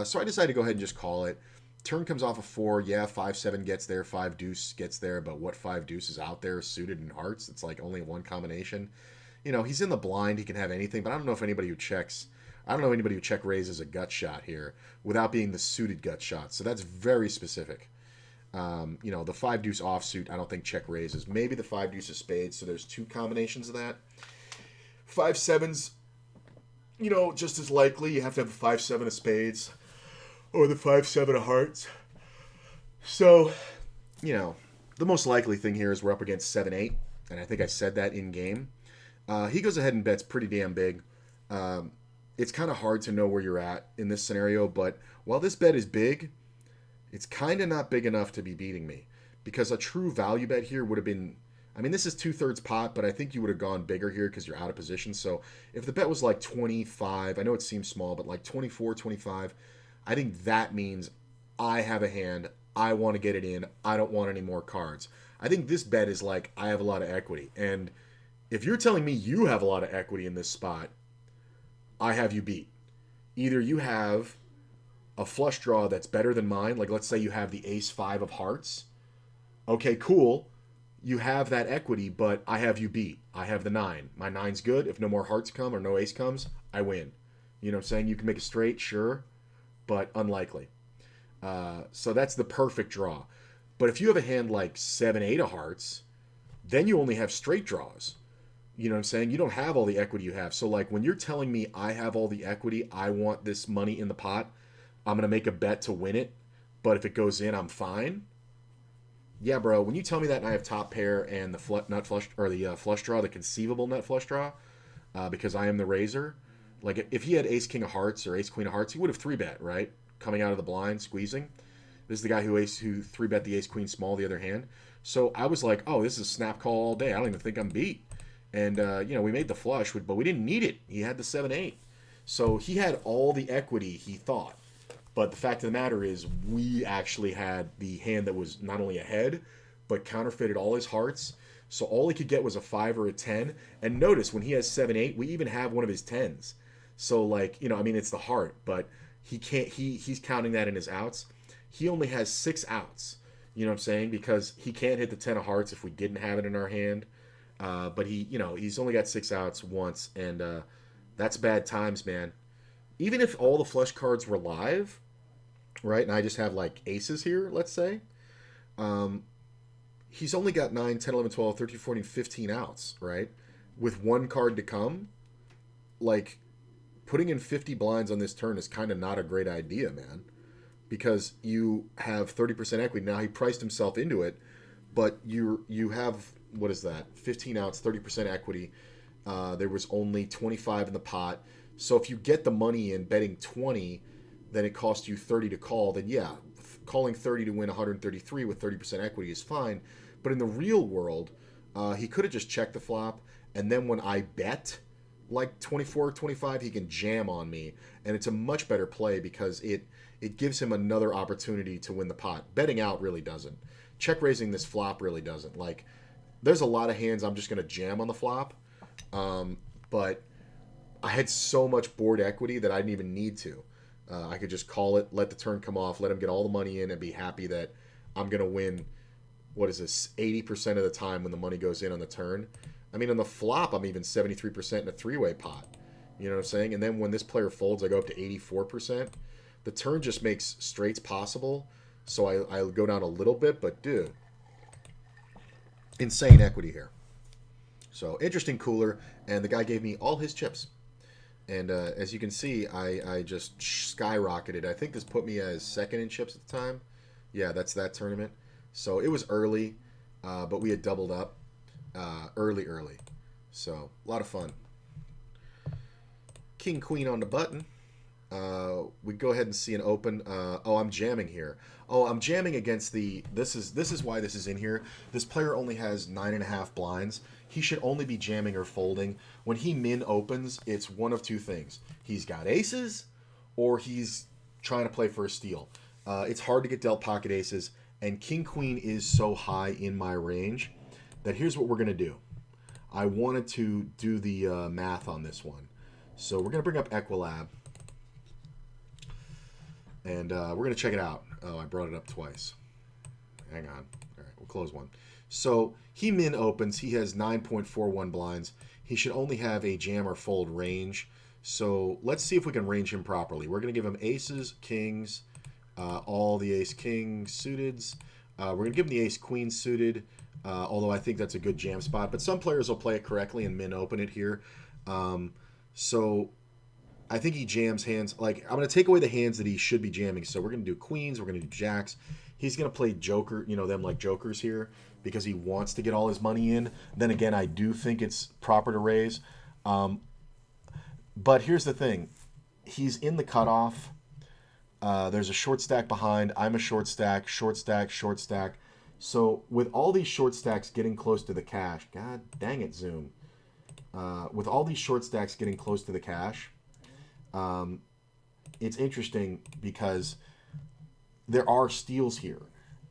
So I decided to go ahead and just call it. Turn comes off of 4. Yeah, 5-7 gets there. 5 deuce gets there. But what 5 deuce is out there suited in hearts? It's like only one combination. He's in the blind. He can have anything. But I don't know if anybody who checks. I don't know anybody who check raises a gut shot here without being the suited gut shot. So that's very specific. The 5 deuce offsuit, I don't think check raises. Maybe the 5 deuce of spades. So there's two combinations of that. 5-7's, just as likely. You have to have the 5-7 of spades or the 5-7 of hearts. So, the most likely thing here is we're up against 7-8. And I think I said that in game. He goes ahead and bets pretty damn big. It's kind of hard to know where you're at in this scenario, but while this bet is big, it's kind of not big enough to be beating me, because a true value bet here would have been, this is 2/3 pot, but I think you would have gone bigger here because you're out of position. So if the bet was like 25, I know it seems small, but like 24, 25, I think that means I have a hand, I want to get it in, I don't want any more cards. I think this bet is like, I have a lot of equity. And if you're telling me you have a lot of equity in this spot, I have you beat. Either you have a flush draw that's better than mine, like let's say you have the ace-5 of hearts. Okay, cool. You have that equity, but I have you beat. I have the 9. My 9's good. If no more hearts come or no ace comes, I win. You know what I'm saying? You can make a straight, sure, but unlikely. So that's the perfect draw. But if you have a hand like 7-8 of hearts, then you only have straight draws. You know what I'm saying? You don't have all the equity you have. So like when you're telling me I have all the equity, I want this money in the pot, I'm going to make a bet to win it, but if it goes in, I'm fine. Yeah, bro, when you tell me that and I have top pair and the nut flush or the flush draw, the conceivable nut flush draw, because I am the raiser, like if he had ace king of hearts or ace queen of hearts, he would have 3-bet, right? Coming out of the blind, squeezing. This is the guy who 3-bet the ace queen small the other hand. So I was like, oh, this is a snap call all day. I don't even think I'm beat. And, we made the flush, but we didn't need it. He had the 7-8. So he had all the equity he thought. But the fact of the matter is we actually had the hand that was not only ahead, but counterfeited all his hearts. So all he could get was a 5 or a 10. And notice when he has 7-8, we even have one of his 10s. So it's the heart, but he can't, he's counting that in his outs. He only has 6 outs. You know what I'm saying? Because he can't hit the 10 of hearts if we didn't have it in our hand. But he's only got 6 outs once, and that's bad times, man. Even if all the flush cards were live, right, and I just have like aces here, let's say, he's only got 9, 10, 11, 12, 13, 14, 15 outs, right? With one card to come, like, putting in 50 blinds on this turn is kind of not a great idea, man. Because you have 30% equity. Now, he priced himself into it, but you have... what is that? 15 outs, 30% equity. There was only 25 in the pot. So if you get the money in betting 20, then it costs you 30 to call. Then yeah, calling 30 to win 133 with 30% equity is fine. But in the real world, he could have just checked the flop. And then when I bet like 24 or 25, he can jam on me. And it's a much better play because it gives him another opportunity to win the pot. Betting out really doesn't. Check raising this flop really doesn't. Like, there's a lot of hands I'm just going to jam on the flop, but I had so much board equity that I didn't even need to. I could just call it, let the turn come off, let him get all the money in, and be happy that I'm going to win, 80% of the time when the money goes in on the turn. On the flop, I'm even 73% in a three-way pot. You know what I'm saying? And then when this player folds, I go up to 84%. The turn just makes straights possible, so I go down a little bit, but dude... insane equity here. So interesting cooler, and the guy gave me all his chips. And as you can see, I just skyrocketed. I think this put me as second in chips at the time. Yeah, that's that tournament. So it was early, but we had doubled up early. So a lot of fun. King Queen on the button. We go ahead and see an open. I'm jamming here. I'm jamming against the... This is why this is in here. This player only has 9.5 blinds. He should only be jamming or folding. When he min opens, it's one of two things. He's got aces, or he's trying to play for a steal. It's hard to get dealt pocket aces, and king queen is so high in my range that here's what we're going to do. I wanted to do the math on this one. So we're going to bring up Equilab, and we're going to check it out. Oh, I brought it up twice. Hang on. All right, we'll close one. So he min opens. He has 9.41 blinds. He should only have a jam or fold range. So let's see if we can range him properly. We're going to give him aces, kings, all the ace-king suiteds. We're going to give him the ace-queen suited, although I think that's a good jam spot. But some players will play it correctly and min open it here. So I think he jams hands. Like, I'm going to take away the hands that he should be jamming. So we're going to do queens. We're going to do jacks. He's going to play joker, them like jokers here because he wants to get all his money in. Then again, I do think it's proper to raise. But here's the thing. He's in the cutoff. There's a short stack behind. I'm a short stack, short stack, short stack. So with all these short stacks getting close to the cash, God dang it, Zoom. With all these short stacks getting close to the cash, it's interesting because there are steals here.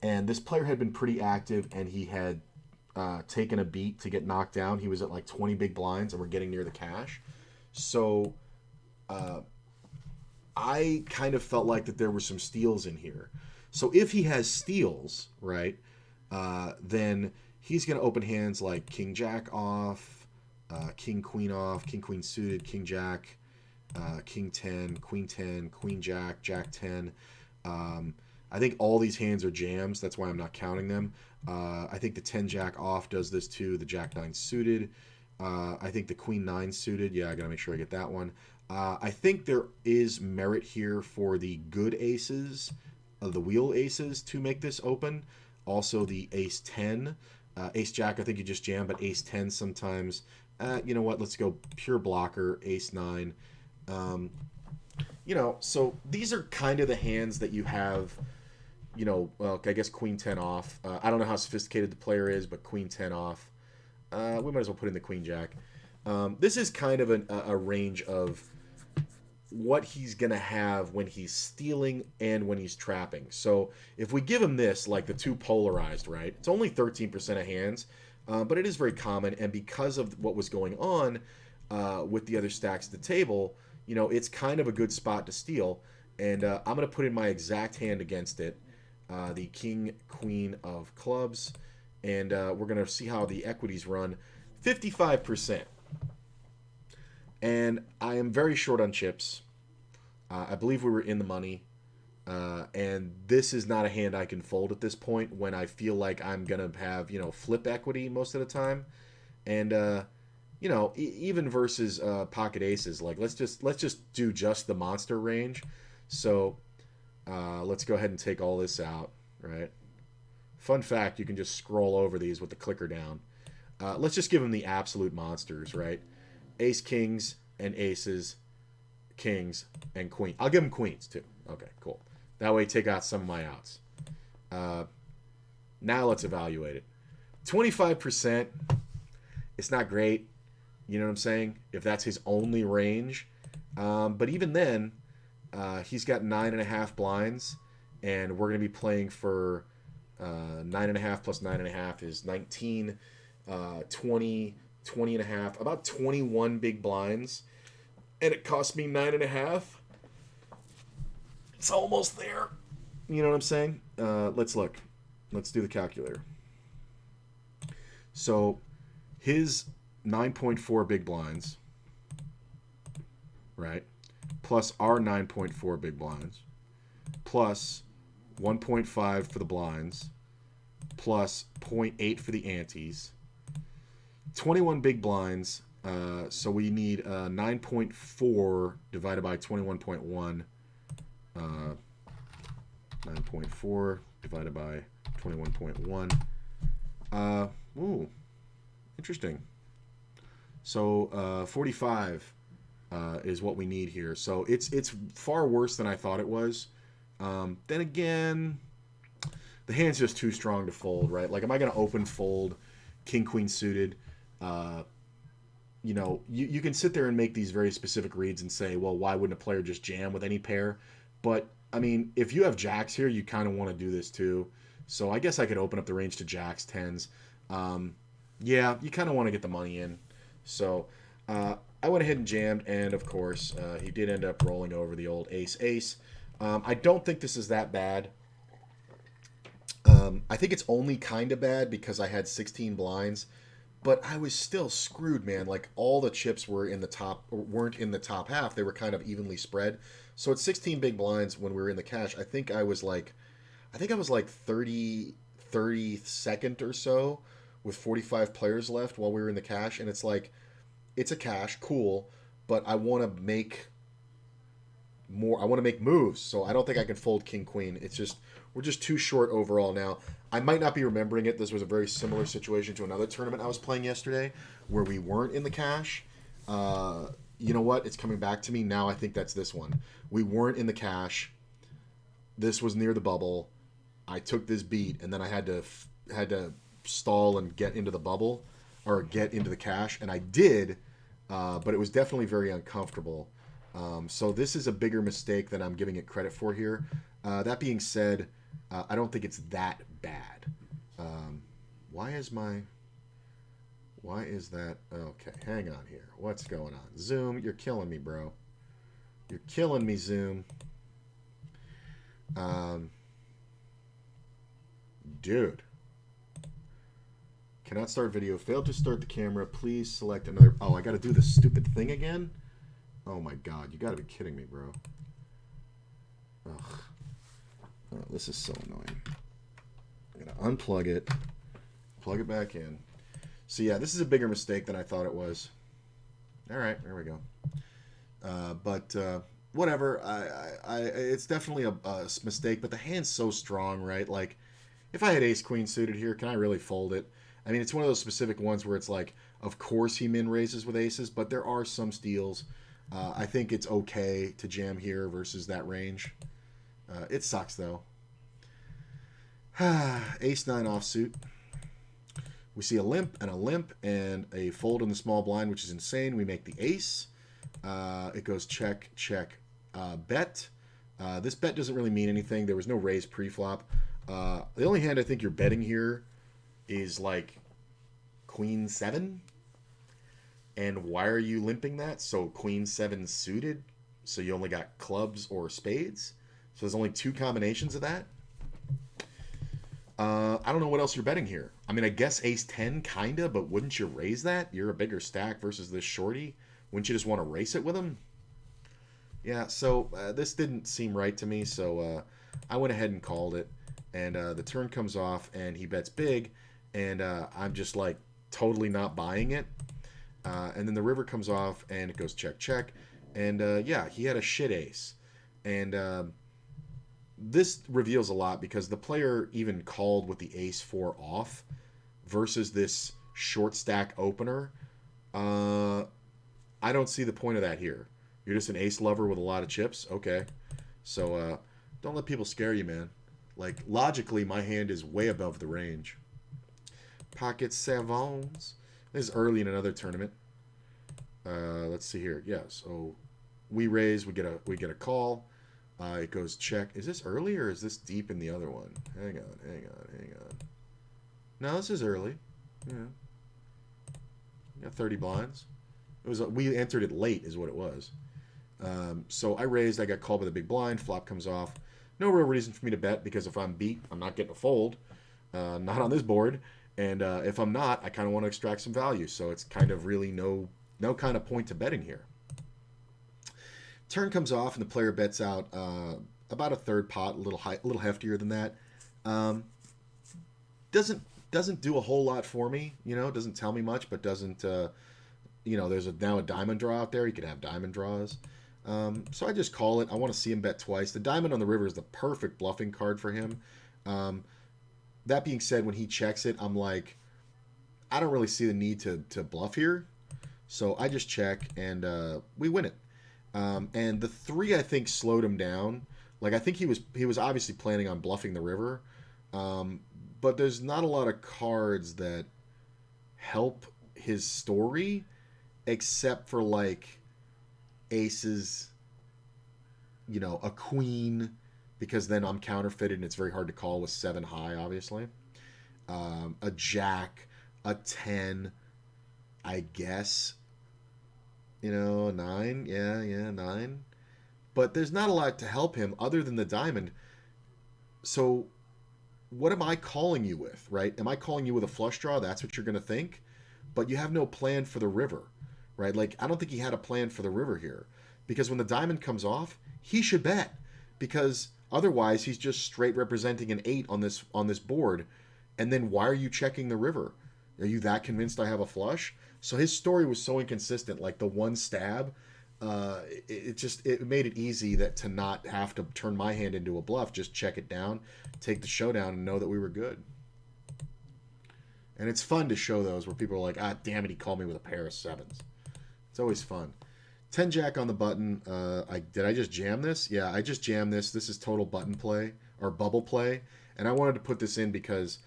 And this player had been pretty active, and he had taken a beat to get knocked down. He was at like 20 big blinds, and we're getting near the cash. So I kind of felt like that there were some steals in here. So if he has steals, right, then he's going to open hands like king jack off, king queen suited, king jack, king 10, queen jack, jack 10. I think all these hands are jams. That's why I'm not counting them. I think the 10 jack off does this too. The jack 9 suited. I think the queen 9 suited. Yeah, I got to make sure I get that one. I think there is merit here for the good aces, the wheel aces, to make this open. Also the ace 10. Ace jack, I think you just jam, but ace 10 sometimes. You know what? Let's go pure blocker, ace 9. So these are kind of the hands that you have, well, I guess queen 10 off. I don't know how sophisticated the player is, but queen 10 off. We might as well put in the queen jack. This is kind of a range of what he's going to have when he's stealing and when he's trapping. So if we give him this, like the two polarized, right? It's only 13% of hands, but it is very common. And because of what was going on with the other stacks at the table, it's kind of a good spot to steal. And I'm going to put in my exact hand against it, the king, queen of clubs. And we're going to see how the equities run. 55%. And I am very short on chips. I believe we were in the money. And this is not a hand I can fold at this point when I feel like I'm going to have, flip equity most of the time. And, even versus pocket aces, like let's just do just the monster range. So let's go ahead and take all this out, right? Fun fact, you can just scroll over these with the clicker down. Let's just give them the absolute monsters, right? Ace, kings, and aces, kings, and queen. I'll give them queens, too. Okay, cool. That way, take out some of my outs. Now let's evaluate it. 25%, it's not great. You know what I'm saying? If that's his only range. But even then, he's got 9.5 blinds, and we're going to be playing for 9.5 plus 9.5 is 19, 20, 20.5, about 21 big blinds, and it cost me 9.5. It's almost there. You know what I'm saying? Let's look. Let's do the calculator. So his 9.4 big blinds, right, plus our 9.4 big blinds, plus 1.5 for the blinds, plus 0.8 for the antes, 21 big blinds, so we need 9.4 divided by 21.1, 9.4 divided by 21.1, ooh, interesting. So 45 is what we need here. So it's far worse than I thought it was. Then again, the hand's just too strong to fold, right? Like, am I going to open fold king, queen suited? You can sit there and make these very specific reads and say, well, why wouldn't a player just jam with any pair? But I mean, if you have jacks here, you kind of want to do this too. So I guess I could open up the range to jacks, tens. Um, yeah, you kind of want to get the money in. So I went ahead and jammed, and of course, he did end up rolling over the old ace ace. I don't think this is that bad. I think it's only kind of bad because I had 16 blinds, but I was still screwed, man. Like all the chips were in the top, or weren't in the top half. They were kind of evenly spread. So at 16 big blinds when we were in the cash, I think I was like 32nd or so with 45 players left while we were in the cash, and it's like it's a cash, cool, but I want to make more. I want to make moves, so I don't think I can fold king queen. It's just we're just too short overall now. I might not be remembering it. This was a very similar situation to another tournament I was playing yesterday where we weren't in the cash. You know what? It's coming back to me now. I think that's this one. We weren't in the cash. This was near the bubble. I took this beat, and then I had to stall and get into the bubble or get into the cash, and I did, but it was definitely very uncomfortable. So this is a bigger mistake than I'm giving it credit for here. That being said, I don't think it's that bad. Why is that? Okay, hang on here. What's going on? Zoom, you're killing me, bro. You're killing me, Zoom. Dude. Cannot start video. Failed to start the camera. Please select another. Oh, I got to do this stupid thing again? Oh my god, you got to be kidding me, bro. Ugh. Oh, this is so annoying. I'm going to unplug it. Plug it back in. So yeah, this is a bigger mistake than I thought it was. All right, there we go. But whatever. It's definitely a mistake, but the hand's so strong, right? Like, if I had ace queen suited here, can I really fold it? I mean, it's one of those specific ones where it's like, of course he min raises with aces, but there are some steals. I think it's okay to jam here versus that range. It sucks though. Ace 9 offsuit. We see a limp and a fold in the small blind, which is insane. We make the ace. It goes check, check, bet. This bet doesn't really mean anything. There was no raise pre-flop. The only hand I think you're betting here is like queen 7. And why are you limping that? So queen 7 suited. So you only got clubs or spades. So there's only 2 combinations of that. I don't know what else you're betting here. I mean, I guess ace 10 kinda, but wouldn't you raise that? You're a bigger stack versus this shorty. Wouldn't you just want to race it with him? Yeah, so this didn't seem right to me, so I went ahead and called it. And the turn comes off, and he bets big, and I'm just like totally not buying it. And then the river comes off, and it goes check, check. And yeah, he had a shit ace. And this reveals a lot because the player even called with the ace 4 off versus this short stack opener. I don't see the point of that here. You're just an ace lover with a lot of chips? Okay. So don't let people scare you, man. Like, logically, my hand is way above the range. Pocket savants. This is early in another tournament. Let's see here. Yeah, so we raise, we get a call. It goes check. Is this early or is this deep in the other one? Hang on. No, this is early. Yeah. Got 30 blinds. We entered it late is what it was. So I raised, I got called by the big blind, flop comes off. No real reason for me to bet because if I'm beat, I'm not getting a fold. Not on this board. And if I'm not, I kind of want to extract some value. So it's kind of really no kind of point to betting here. Turn comes off and the player bets out about a third pot, a little heftier than that. Doesn't do a whole lot for me, doesn't tell me much, but doesn't, there's now a diamond draw out there. You could have diamond draws. So I just call it. I want to see him bet twice. The diamond on the river is the perfect bluffing card for him. That being said, when he checks it, I'm like, I don't really see the need to bluff here. So I just check and we win it. And the 3, I think, slowed him down. Like, I think he was obviously planning on bluffing the river. But there's not a lot of cards that help his story except for, like, aces a queen, because then I'm counterfeited and it's very hard to call with 7 high, obviously. A jack, a 10, I guess. A 9. Yeah, yeah, 9. But there's not a lot to help him other than the diamond. So what am I calling you with, right? Am I calling you with a flush draw? That's what you're going to think. But you have no plan for the river, right? Like, I don't think he had a plan for the river here. Because when the diamond comes off, he should bet. Because otherwise he's just straight representing an 8 on this board. And then why are you checking the river? Are you that convinced I have a flush? So his story was so inconsistent. Like the one stab, it made it easy that to not have to turn my hand into a bluff. Just check it down, take the showdown, and know that we were good. And it's fun to show those where people are like, ah, damn it, he called me with a pair of sevens. It's always fun. 10 jack on the button. Did I just jam this? Yeah, I just jammed this. This is total button play or bubble play. And I wanted to put this in because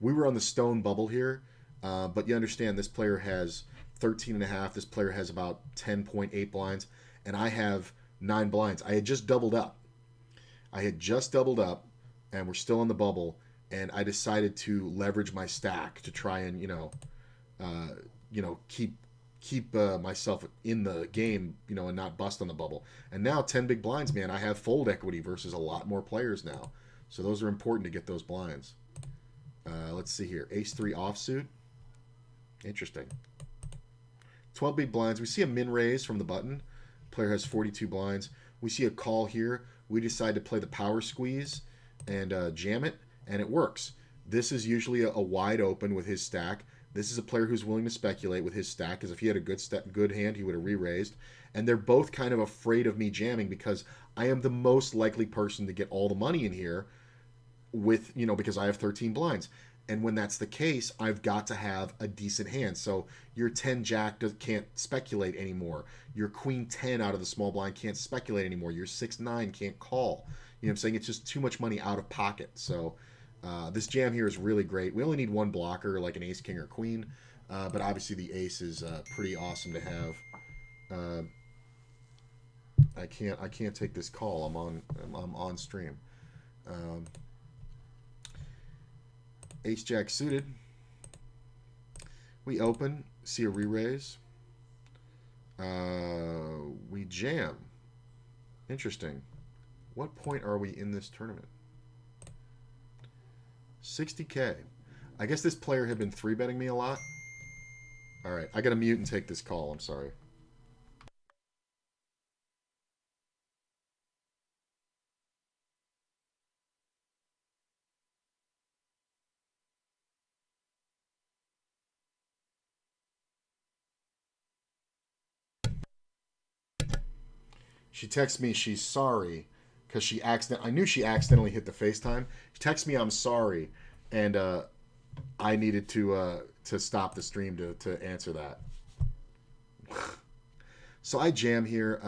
we were on the stone bubble here. But you understand this player has 13 and a half. This player has about 10.8 blinds. And I have 9 blinds. I had just doubled up. And we're still in the bubble. And I decided to leverage my stack to try and keep myself in the game, and not bust on the bubble. And now 10 big blinds, man. I have fold equity versus a lot more players now, so those are important to get those blinds. Let's see here, ace 3 offsuit. Interesting. 12 big blinds. We see a min raise from the button. Player has 42 blinds. We see a call here. We decide to play the power squeeze and jam it, and it works. This is usually a wide open with his stack. This is a player who's willing to speculate with his stack, because if he had a good hand, he would have re-raised. And they're both kind of afraid of me jamming because I am the most likely person to get all the money in here because I have 13 blinds. And when that's the case, I've got to have a decent hand. So your 10 jack can't speculate anymore. Your queen 10 out of the small blind can't speculate anymore. Your 6-9 can't call. You know what I'm saying? It's just too much money out of pocket. So this jam here is really great. We only need one blocker, like an ace, king, or queen. But obviously the ace is pretty awesome to have. I can't take this call. I'm on stream. Ace jack suited. We open, see a re-raise. We jam. Interesting. What point are we in this tournament? 60K. I guess this player had been 3-betting me a lot. Alright, I gotta mute and take this call. I'm sorry. She texts me she's sorry because I knew she accidentally hit the FaceTime. She texts me I'm sorry, and I needed to stop the stream to answer that. So I jam here.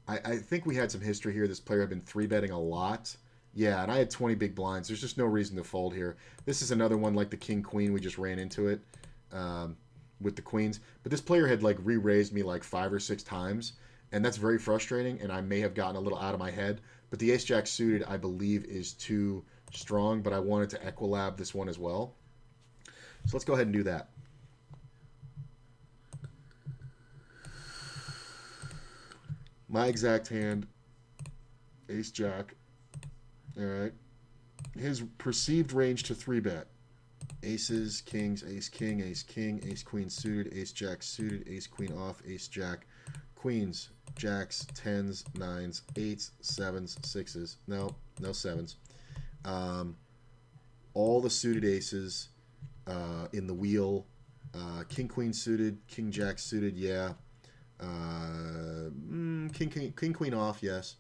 I think we had some history here. This player had been 3-betting a lot. Yeah, and I had 20 big blinds. There's just no reason to fold here. This is another one like the king queen. We just ran into it. With the queens, but this player had like re-raised me like 5 or 6 times, and that's very frustrating, and I may have gotten a little out of my head, but the ace jack suited I believe is too strong, but I wanted to equilab this one as well, so let's go ahead and do that. My exact hand, ace jack. All right, his perceived range to 3-bet: aces, kings, ace, king, ace, queen suited, ace, jack suited, ace, queen off, ace, jack, queens, jacks, 10s, 9s, 8s, 7s, 6s. No sevens. All the suited aces in the wheel. King, queen suited, king, jack suited, yeah. King, queen off, yes.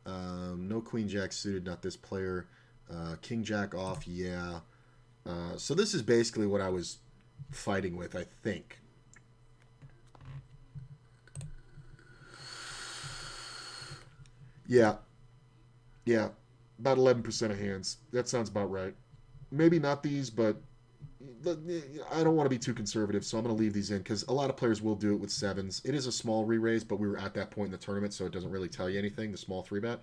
No queen, jack suited, not this player. King, jack off, yeah. So this is basically what I was fighting with, I think. Yeah. About 11% of hands. That sounds about right. Maybe not these, but I don't want to be too conservative, so I'm going to leave these in because a lot of players will do it with sevens. It is a small re-raise, but we were at that point in the tournament, so it doesn't really tell you anything, the small 3-bet.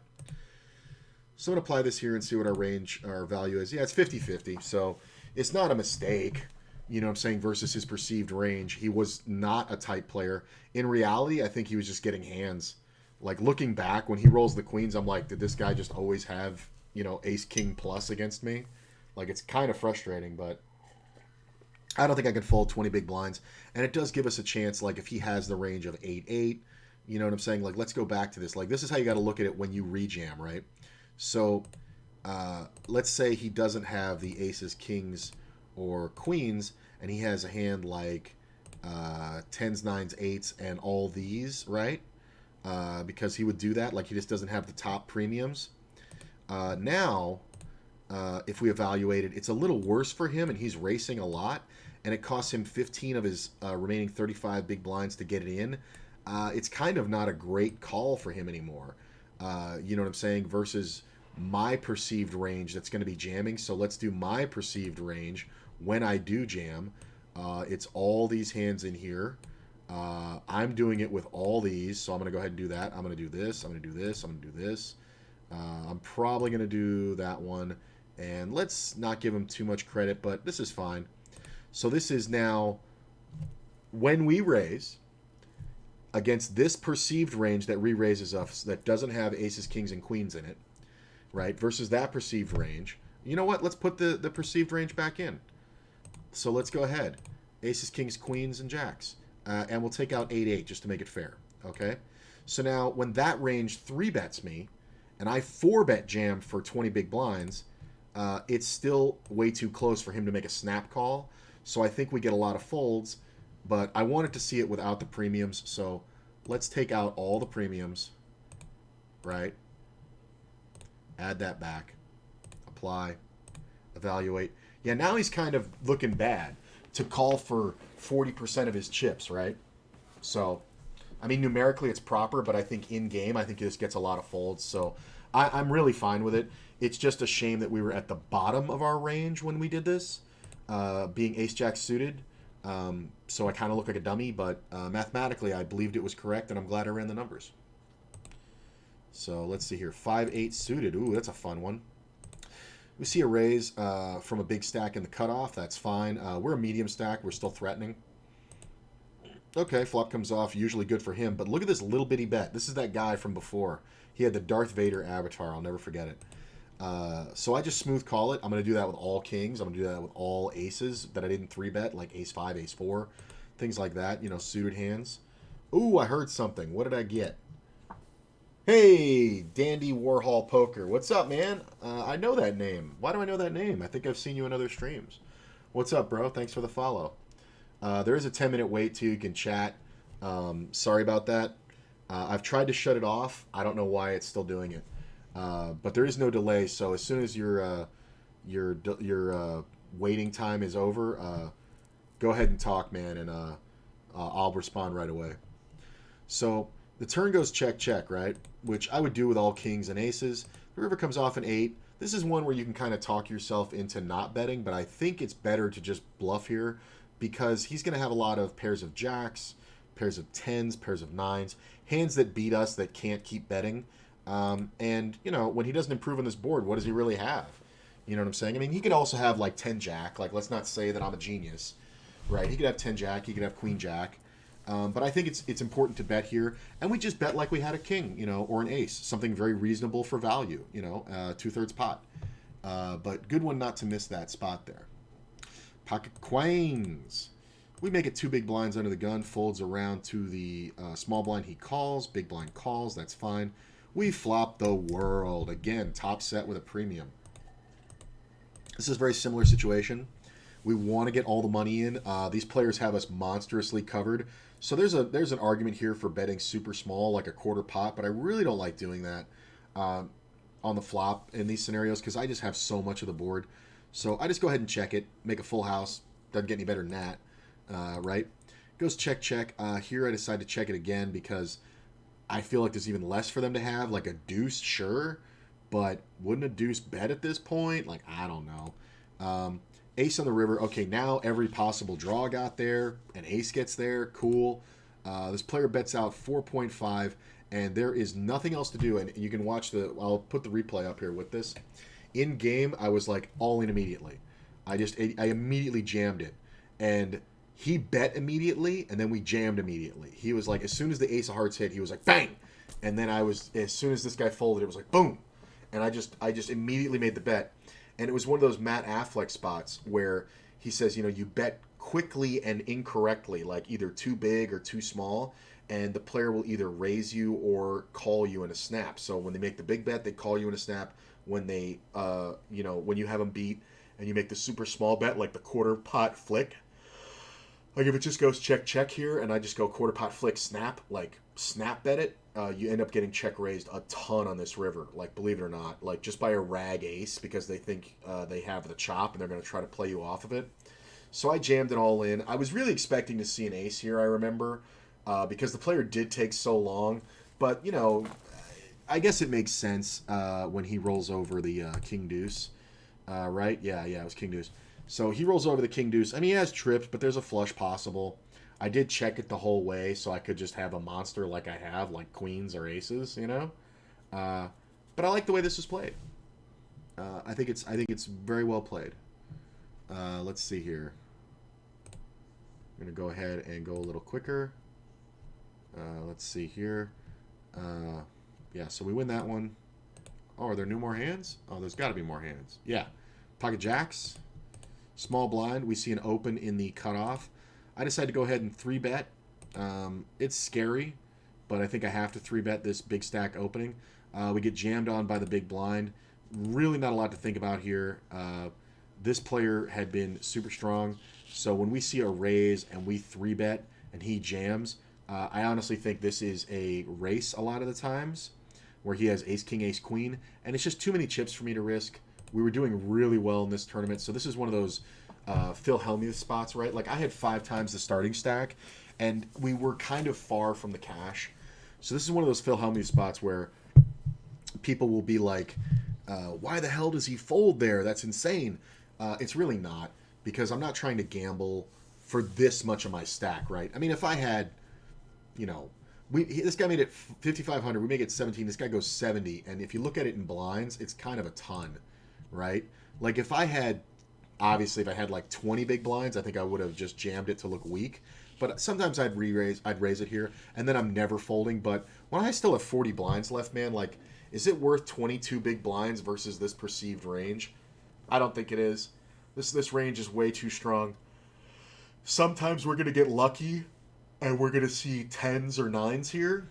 So I'm going to apply this here and see what our value is. Yeah, it's 50-50, so it's not a mistake, you know what I'm saying, versus his perceived range. He was not a tight player. In reality, I think he was just getting hands. Like, looking back, when he rolls the queens, I'm like, did this guy just always have, ace king plus against me? Like, it's kind of frustrating, but I don't think I can fold 20 big blinds. And it does give us a chance, like, if he has the range of 8-8, you know what I'm saying? Like, let's go back to this. Like, this is how you got to look at it when you rejam, right? So, let's say he doesn't have the aces, kings, or queens, and he has a hand like tens, nines, eights, and all these, right? Because he would do that. Like, he just doesn't have the top premiums. Now, if we evaluate it, it's a little worse for him, and he's racing a lot, and it costs him 15 of his remaining 35 big blinds to get it in. It's kind of not a great call for him anymore. You know what I'm saying? Versus my perceived range that's going to be jamming. So let's do my perceived range when I do jam. It's all these hands in here. I'm doing it with all these, so I'm going to go ahead and do that. I'm going to do this. I'm going to do this. I'm going to do this. I'm probably going to do that one. And let's not give him too much credit, but this is fine. So this is now when we raise against this perceived range that re-raises us that doesn't have aces, kings, and queens in it, right? Versus that perceived range. You know what? Let's put the perceived range back in. So let's go ahead. Aces, kings, queens, and jacks. And we'll take out 8-8 just to make it fair. Okay? So now when that range 3-bets me, and I 4-bet jam for 20 big blinds, it's still way too close for him to make a snap call. So I think we get a lot of folds, but I wanted to see it without the premiums. So let's take out all the premiums, right? Add that back. Apply. Evaluate. Yeah, now he's kind of looking bad to call for 40% of his chips, right? So, I mean, numerically it's proper, but I think in-game, I think he just gets a lot of folds. So I'm really fine with it. It's just a shame that we were at the bottom of our range when we did this, being ace-jack suited. So I kind of look like a dummy, but mathematically I believed it was correct, and I'm glad I ran the numbers. So let's see here. 5-8 suited. Ooh, that's a fun one. We see a raise from a big stack in the cutoff. That's fine. We're a medium stack. We're still threatening. Okay, flop comes off. Usually good for him. But look at this little bitty bet. This is that guy from before. He had the Darth Vader avatar. I'll never forget it. So I just smooth call it. I'm going to do that with all kings. I'm going to do that with all aces that I didn't 3-bet, like ace 5, ace 4, things like that, suited hands. Ooh, I heard something. What did I get? Hey, Dandy Warhol Poker. What's up, man? I know that name. Why do I know that name? I think I've seen you in other streams. What's up, bro? Thanks for the follow. There is a 10-minute wait, too. You can chat. Sorry about that. I've tried to shut it off. I don't know why it's still doing it. But there is no delay, so as soon as your waiting time is over, go ahead and talk, man, and I'll respond right away. So the turn goes check, check, right? Which I would do with all kings and aces. The river comes off an 8. This is one where you can kind of talk yourself into not betting, but I think it's better to just bluff here because he's going to have a lot of pairs of jacks, pairs of 10s, pairs of 9s, hands that beat us that can't keep betting. And, when he doesn't improve on this board, what does he really have? You know what I'm saying? I mean, he could also have, like, 10 jack. Like, let's not say that I'm a genius, right? He could have 10 jack. He could have queen jack. But I think it's important to bet here. And we just bet like we had a king, or an ace. Something very reasonable for value, 2/3 pot. But good one not to miss that spot there. Pocket queens. We make it 2 big blinds under the gun. Folds around to the small blind he calls. Big blind calls. That's fine. We flop the world. Again, top set with a premium. This is a very similar situation. We want to get all the money in. These players have us monstrously covered. So there's an argument here for betting super small, like a quarter pot, but I really don't like doing that on the flop in these scenarios because I just have so much of the board. So I just go ahead and check it, make a full house. Doesn't get any better than that, right? Goes check, check. Here I decide to check it again because I feel like there's even less for them to have, like a deuce, sure, but wouldn't a deuce bet at this point? Like, I don't know. Ace on the river. Okay, now every possible draw got there. An ace gets there. Cool. This player bets out 4.5, and there is nothing else to do. And you can watch the. I'll put the replay up here with this. In game, I was like all in immediately. I immediately jammed it, and he bet immediately, and then we jammed immediately. He was like, as soon as the ace of hearts hit, he was like bang, and then as soon as this guy folded, it was like boom, and I just immediately made the bet. And it was one of those Matt Affleck spots where he says, you bet quickly and incorrectly, like either too big or too small, and the player will either raise you or call you in a snap. So when they make the big bet, they call you in a snap. When they, when you have them beat and you make the super small bet, like the quarter pot flick, like if it just goes check, check here, and I just go quarter pot flick, snap, like snap bet it, you end up getting check raised a ton on this river. Like, believe it or not, like just by a rag ace because they think they have the chop and they're going to try to play you off of it. So I jammed it all in. I was really expecting to see an ace here, I remember, because the player did take so long. But, I guess it makes sense when he rolls over the king deuce, right? Yeah, it was king deuce. So he rolls over the king deuce. I mean, he has trips, but there's a flush possible. I did check it the whole way, so I could just have a monster like I have, like queens or aces, But I like the way this was played. I think it's very well played. Let's see here. I'm gonna go ahead and go a little quicker. Let's see here. Yeah, so we win that one. Oh, are there no more hands? Oh, there's got to be more hands. Yeah. Pocket jacks. Small blind. We see an open in the cutoff. I decided to go ahead and 3-bet. It's scary, but I think I have to 3-bet this big stack opening. We get jammed on by the big blind. Really not a lot to think about here. This player had been super strong, so when we see a raise and we 3-bet and he jams, I honestly think this is a race a lot of the times, where he has ace, king, ace, queen, and it's just too many chips for me to risk. We were doing really well in this tournament, so this is one of those Phil Hellmuth spots, right? Like, I had 5 times the starting stack, and we were kind of far from the cash. So this is one of those Phil Hellmuth spots where people will be like, why the hell does he fold there? That's insane. It's really not, because I'm not trying to gamble for this much of my stack, right? I mean, if I had, this guy made it 5,500. We make it 17. This guy goes 70. And if you look at it in blinds, it's kind of a ton, right? Like if I had like 20 big blinds, I think I would have just jammed it to look weak. But sometimes I'd raise it here, and then I'm never folding. But when I still have 40 blinds left, man, like, is it worth 22 big blinds versus this perceived range? I don't think it is. This range is way too strong. Sometimes we're gonna get lucky and we're going to see 10s or 9s here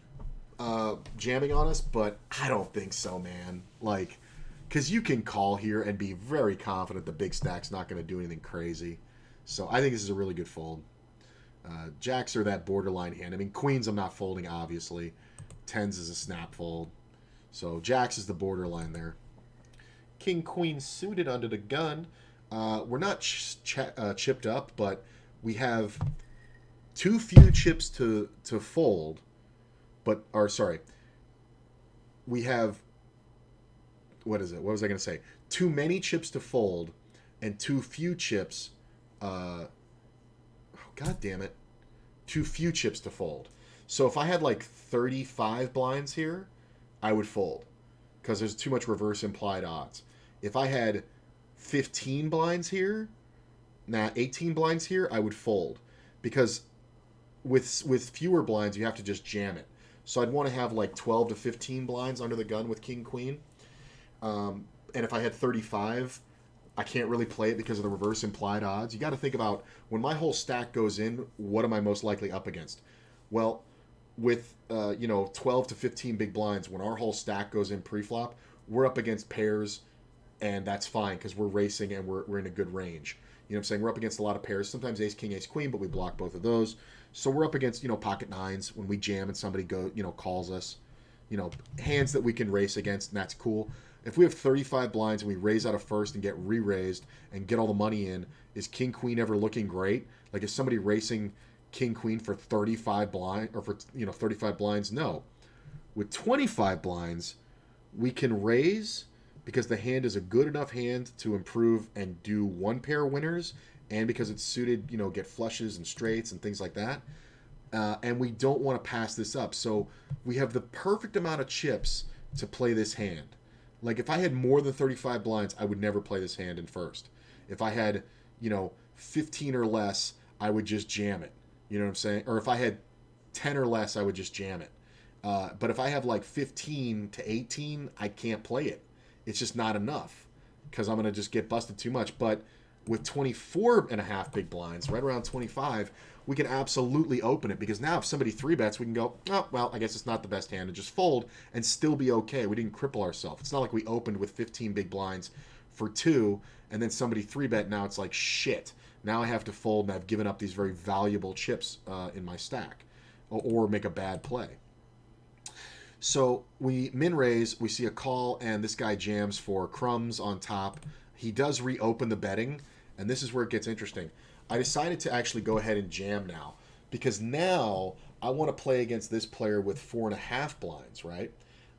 jamming on us, but I don't think so, man. Like, because you can call here and be very confident the big stack's not going to do anything crazy. So I think this is a really good fold. Jacks are that borderline hand. I mean, queens I'm not folding, obviously. 10s is a snap fold. So jacks is the borderline there. King, queen suited under the gun. We're not chipped up, but we have too few chips to fold, we have, what is it? What was I going to say? Too many chips to fold and too few chips, God damn it, too few chips to fold. So if I had like 35 blinds here, I would fold because there's too much reverse implied odds. If I had 15 blinds here, 18 blinds here, I would fold because with fewer blinds, you have to just jam it. So I'd want to have like 12 to 15 blinds under the gun with king, queen. And if I had 35, I can't really play it because of the reverse implied odds. You got to think about, when my whole stack goes in, what am I most likely up against? Well, with 12 to 15 big blinds, when our whole stack goes in pre-flop, we're up against pairs, and that's fine because we're racing and we're in a good range. You know what I'm saying? We're up against a lot of pairs, sometimes ace, king, ace, queen, but we block both of those. So we're up against, pocket nines when we jam and somebody calls us, hands that we can race against, and that's cool. If we have 35 blinds and we raise out of first and get re-raised and get all the money in, is king, queen ever looking great? Like, is somebody racing king, queen for 35 blinds, or for, 35 blinds? No. With 25 blinds, we can raise, because the hand is a good enough hand to improve and do one pair winners, and because it's suited, get flushes and straights and things like that. And we don't want to pass this up. So we have the perfect amount of chips to play this hand. Like if I had more than 35 blinds, I would never play this hand in first. If I had, 15 or less, I would just jam it. You know what I'm saying? Or if I had 10 or less, I would just jam it. But if I have like 15 to 18, I can't play it. It's just not enough because I'm going to just get busted too much. But with 24 and a half big blinds, right around 25, we can absolutely open it because now if somebody 3-bets, we can go, oh, well, I guess it's not the best hand, and just fold and still be okay. We didn't cripple ourselves. It's not like we opened with 15 big blinds for 2 and then somebody 3-bet. Now it's like, shit, now I have to fold and I've given up these very valuable chips in my stack or make a bad play. So we min raise, we see a call, and this guy jams for crumbs on top. He does reopen the betting, and this is where it gets interesting. I decided to actually go ahead and jam now because now I want to play against this player with 4.5 blinds, right?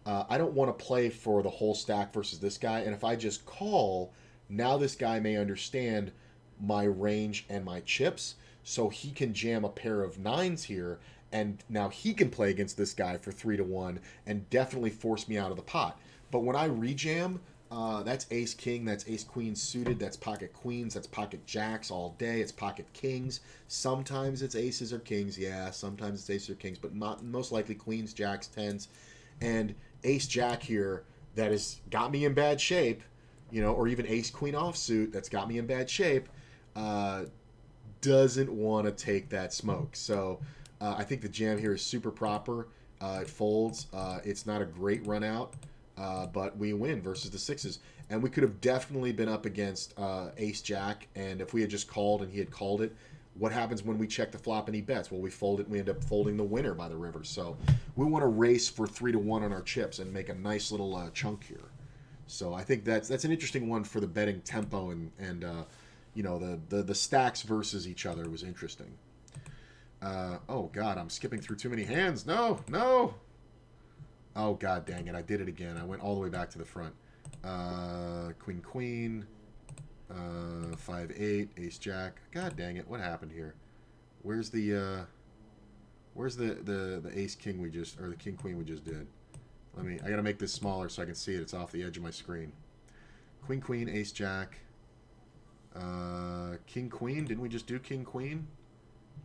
I don't want to play for the whole stack versus this guy, and if I just call, now this guy may understand my range and my chips, so he can jam a pair of 9s here, and now he can play against this guy for 3-1 and definitely force me out of the pot. But when I rejam, that's ace king, that's ace queen suited, that's pocket queens, that's pocket jacks all day, it's pocket kings. Sometimes it's aces or kings, yeah, sometimes it's aces or kings, but most likely queens, jacks, tens, and ace jack here that has got me in bad shape, or even ace queen offsuit that's got me in bad shape, doesn't want to take that smoke. So I think the jam here is super proper. It folds. It's not a great run out, but we win versus the 6s. And we could have definitely been up against ace jack, and if we had just called and he had called it, what happens when we check the flop and he bets? Well, we fold it and we end up folding the winner by the river. So we want to race for 3-1 on our chips and make a nice little chunk here. So I think that's an interesting one for the betting tempo and the stacks versus each other was interesting. Oh, God, I'm skipping through too many hands. No. Oh, God dang it. I did it again. I went all the way back to the front. Queen, 5-8, ace jack. God dang it. What happened here? Where's the ace king we just, or the king queen we just did? I got to make this smaller so I can see it. It's off the edge of my screen. Queen, ace jack. King queen. Didn't we just do king queen?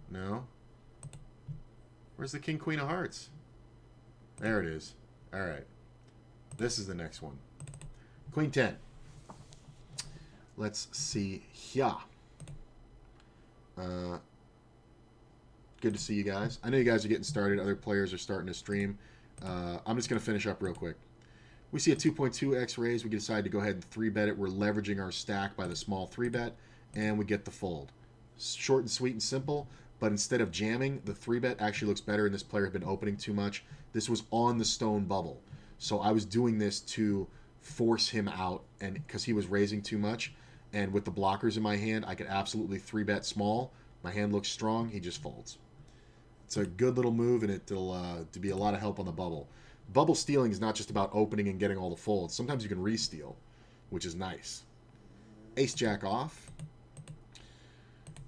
No. Where's the king queen of hearts? There it is. All right. This is the next one. Queen 10. Let's see here. Good to see you guys. I know you guys are getting started. Other players are starting to stream. I'm just going to finish up real quick. We see a 2.2x raise. We decide to go ahead and 3-bet it. We're leveraging our stack by the small 3-bet, and we get the fold. Short and sweet and simple, but instead of jamming, the 3-bet actually looks better, and this player had been opening too much. This was on the stone bubble. So I was doing this to force him out, and because he was raising too much, and with the blockers in my hand, I could absolutely 3-bet small. My hand looks strong. He just folds. It's a good little move, and it'll to be a lot of help on the bubble. Bubble stealing is not just about opening and getting all the folds. Sometimes you can re-steal, which is nice. Ace jack off.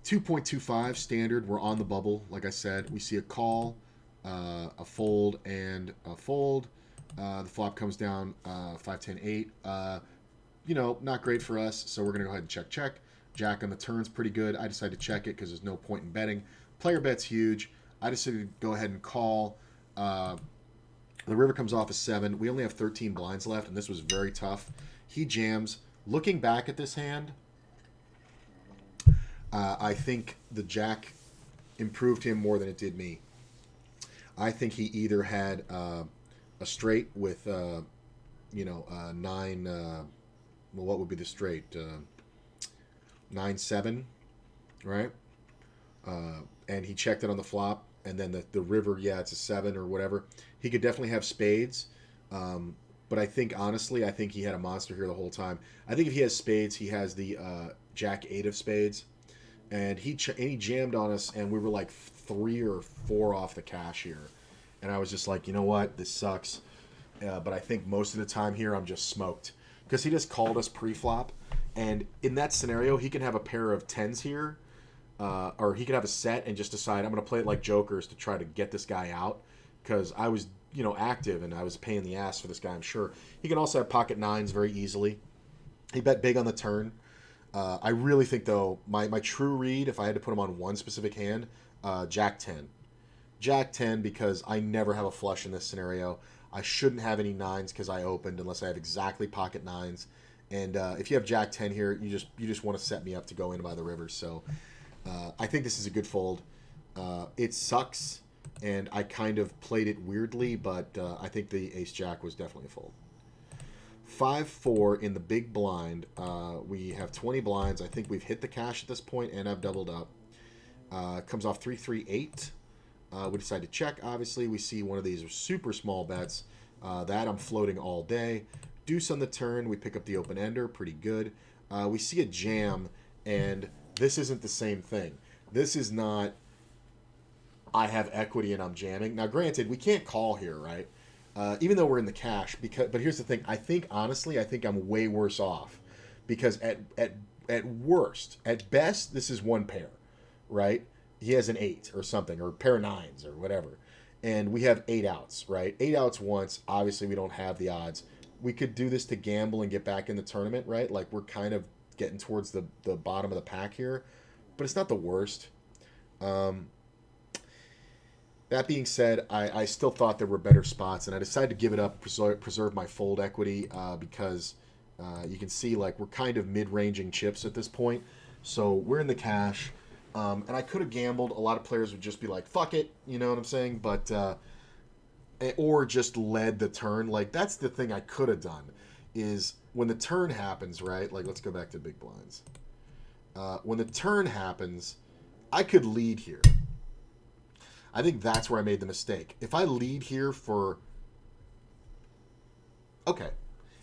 2.25 standard. We're on the bubble. Like I said, we see a call, a fold, and a fold. The flop comes down 5, 10, 8. Not great for us, so we're going to go ahead and check. Jack on the turn's pretty good. I decided to check it because there's no point in betting. Player bet's huge. I decided to go ahead and call. The river comes off a 7. We only have 13 blinds left, and this was very tough. He jams. Looking back at this hand, I think the jack improved him more than it did me. I think he either had a straight with, 9. What would be the straight? 9-7, right? And he checked it on the flop, and then the river, it's a 7 or whatever. He could definitely have spades, but I think, honestly, he had a monster here the whole time. I think if he has spades, he has the jack 8 of spades, and he jammed on us, and we were like 3 or 4 off the cash here. And I was just like, you know what? This sucks. But I think most of the time here, I'm just smoked. because he just called us pre-flop, and in that scenario, he can have a pair of tens here, or he could have a set and just decide I'm going to play it like jokers to try to get this guy out, because I was active and I was paying the ass for this guy. I'm sure he can also have pocket nines very easily. He bet big on the turn. I really think though my true read, if I had to put him on one specific hand, Jack 10. Jack 10 because I never have a flush in this scenario. I shouldn't have any nines because I opened unless I have exactly pocket nines. And if you have Jack 10 here, you just want to set me up to go in by the river. So I think this is a good fold. It sucks, and I kind of played it weirdly, but I think the Ace Jack was definitely a fold. 5-4 in the big blind. We have 20 blinds. I think we've hit the cash at this point, and I've doubled up. Comes off 3-3-8. We decide to check. Obviously, we see one of these super small bets. That I'm floating all day. Deuce on the turn. We pick up the open ender. Pretty good. We see a jam, and this isn't the same thing. This is not I have equity and I'm jamming. Now, granted, we can't call here, right? Even though we're in the cash. But here's the thing. I think I'm way worse off. Because at worst, at best, this is one pair, right? He has an 8 or something, or a pair of 9s or whatever. And we have 8 outs, right? 8 outs once. Obviously, we don't have the odds. We could do this to gamble and get back in the tournament, right? Like, we're kind of getting towards the bottom of the pack here. But it's not the worst. That being said, I still thought there were better spots, and I decided to give it up, preserve my fold equity, because you can see, like, we're kind of mid-ranging chips at this point. So we're in the cash. And I could have gambled. A lot of players would just be like, fuck it. You know what I'm saying? But, or just led the turn. Like, that's the thing I could have done, is when the turn happens, right? Like, let's go back to big blinds. When the turn happens, I could lead here. I think that's where I made the mistake. If I lead here for... Okay.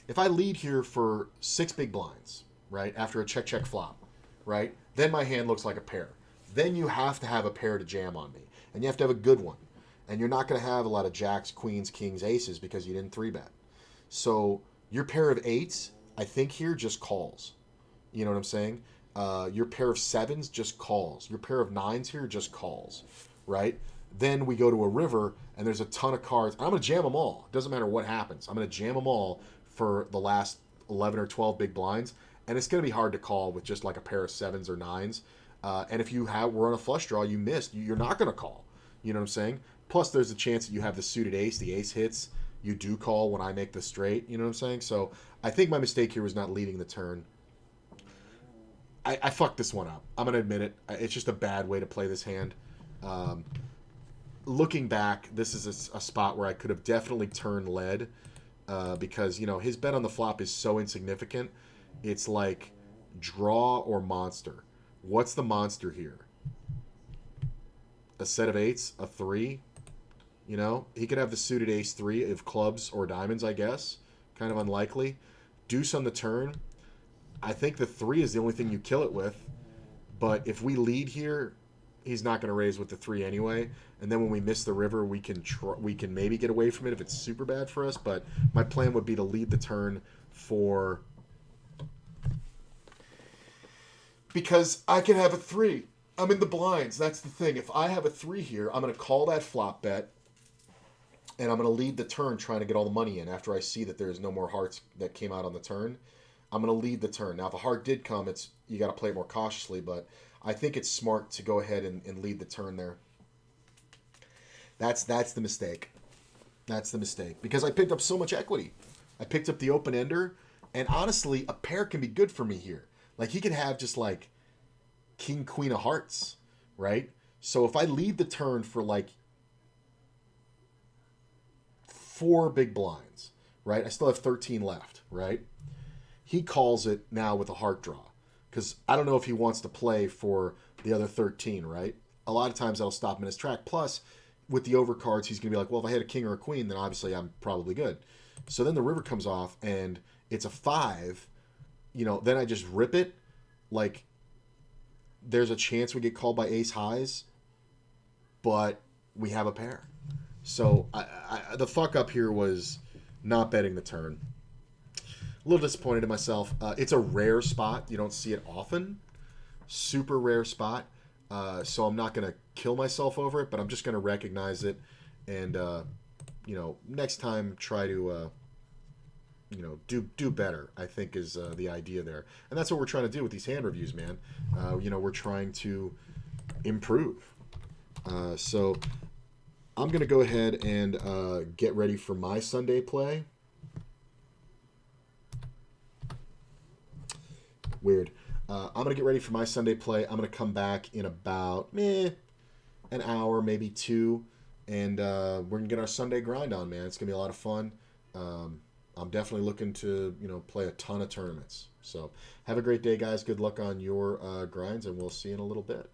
If I lead here for 6 big blinds, right, after a check flop, right, then my hand looks like a pair. Then you have to have a pair to jam on me. And you have to have a good one. And you're not going to have a lot of jacks, queens, kings, aces because you didn't 3-bet. So your pair of 8s, I think here, just calls. You know what I'm saying? Your pair of 7s just calls. Your pair of 9s here just calls, right? Then we go to a river, and there's a ton of cards. I'm going to jam them all. It doesn't matter what happens. I'm going to jam them all for the last 11 or 12 big blinds. And it's going to be hard to call with just like a pair of 7s or 9s. And if we're on a flush draw, you missed, you're not going to call. You know what I'm saying? Plus, there's a chance that you have the suited ace, the ace hits. You do call when I make the straight. You know what I'm saying? So I think my mistake here was not leading the turn. I fucked this one up. I'm going to admit it. It's just a bad way to play this hand. Looking back, this is a spot where I could have definitely turned lead because, his bet on the flop is so insignificant. It's like draw or monster. What's the monster here? A set of 8s, a 3. He could have the suited ace 3 of clubs or diamonds, I guess. Kind of unlikely. Deuce on the turn. I think the 3 is the only thing you kill it with. But if we lead here, he's not going to raise with the 3 anyway. And then when we miss the river, we can maybe get away from it if it's super bad for us. But my plan would be to lead the turn for... Because I can have a 3. I'm in the blinds. That's the thing. If I have a 3 here, I'm going to call that flop bet. And I'm going to lead the turn trying to get all the money in after I see that there's no more hearts that came out on the turn. I'm going to lead the turn. Now, if a heart did come, you got to play it more cautiously. But I think it's smart to go ahead and lead the turn there. That's the mistake. That's the mistake. Because I picked up so much equity. I picked up the open ender. And honestly, a pair can be good for me here. Like, he could have just, like, king, queen of hearts, right? So if I lead the turn for, like, 4 big blinds, right? I still have 13 left, right? He calls it now with a heart draw. Because I don't know if he wants to play for the other 13, right? A lot of times that'll stop him in his track. Plus, with the overcards, he's going to be like, well, if I had a king or a queen, then obviously I'm probably good. So then the river comes off, and it's a 5. Then I just rip it. Like, there's a chance we get called by ace highs, but we have a pair. So the fuck up here was not betting the turn. a little disappointed in myself. It's a rare spot. You don't see it often. Super rare spot. So I'm not going to kill myself over it, but I'm just going to recognize it and, next time try to, do better, I think is the idea there. And that's what we're trying to do with these hand reviews, man. We're trying to improve. So I'm going to go ahead and get ready for my Sunday play. Weird. I'm going to get ready for my Sunday play. I'm going to come back in about an hour, maybe two, and we're going to get our Sunday grind on, man. It's going to be a lot of fun. I'm definitely looking to, play a ton of tournaments. So have a great day, guys. Good luck on your grinds, and we'll see you in a little bit.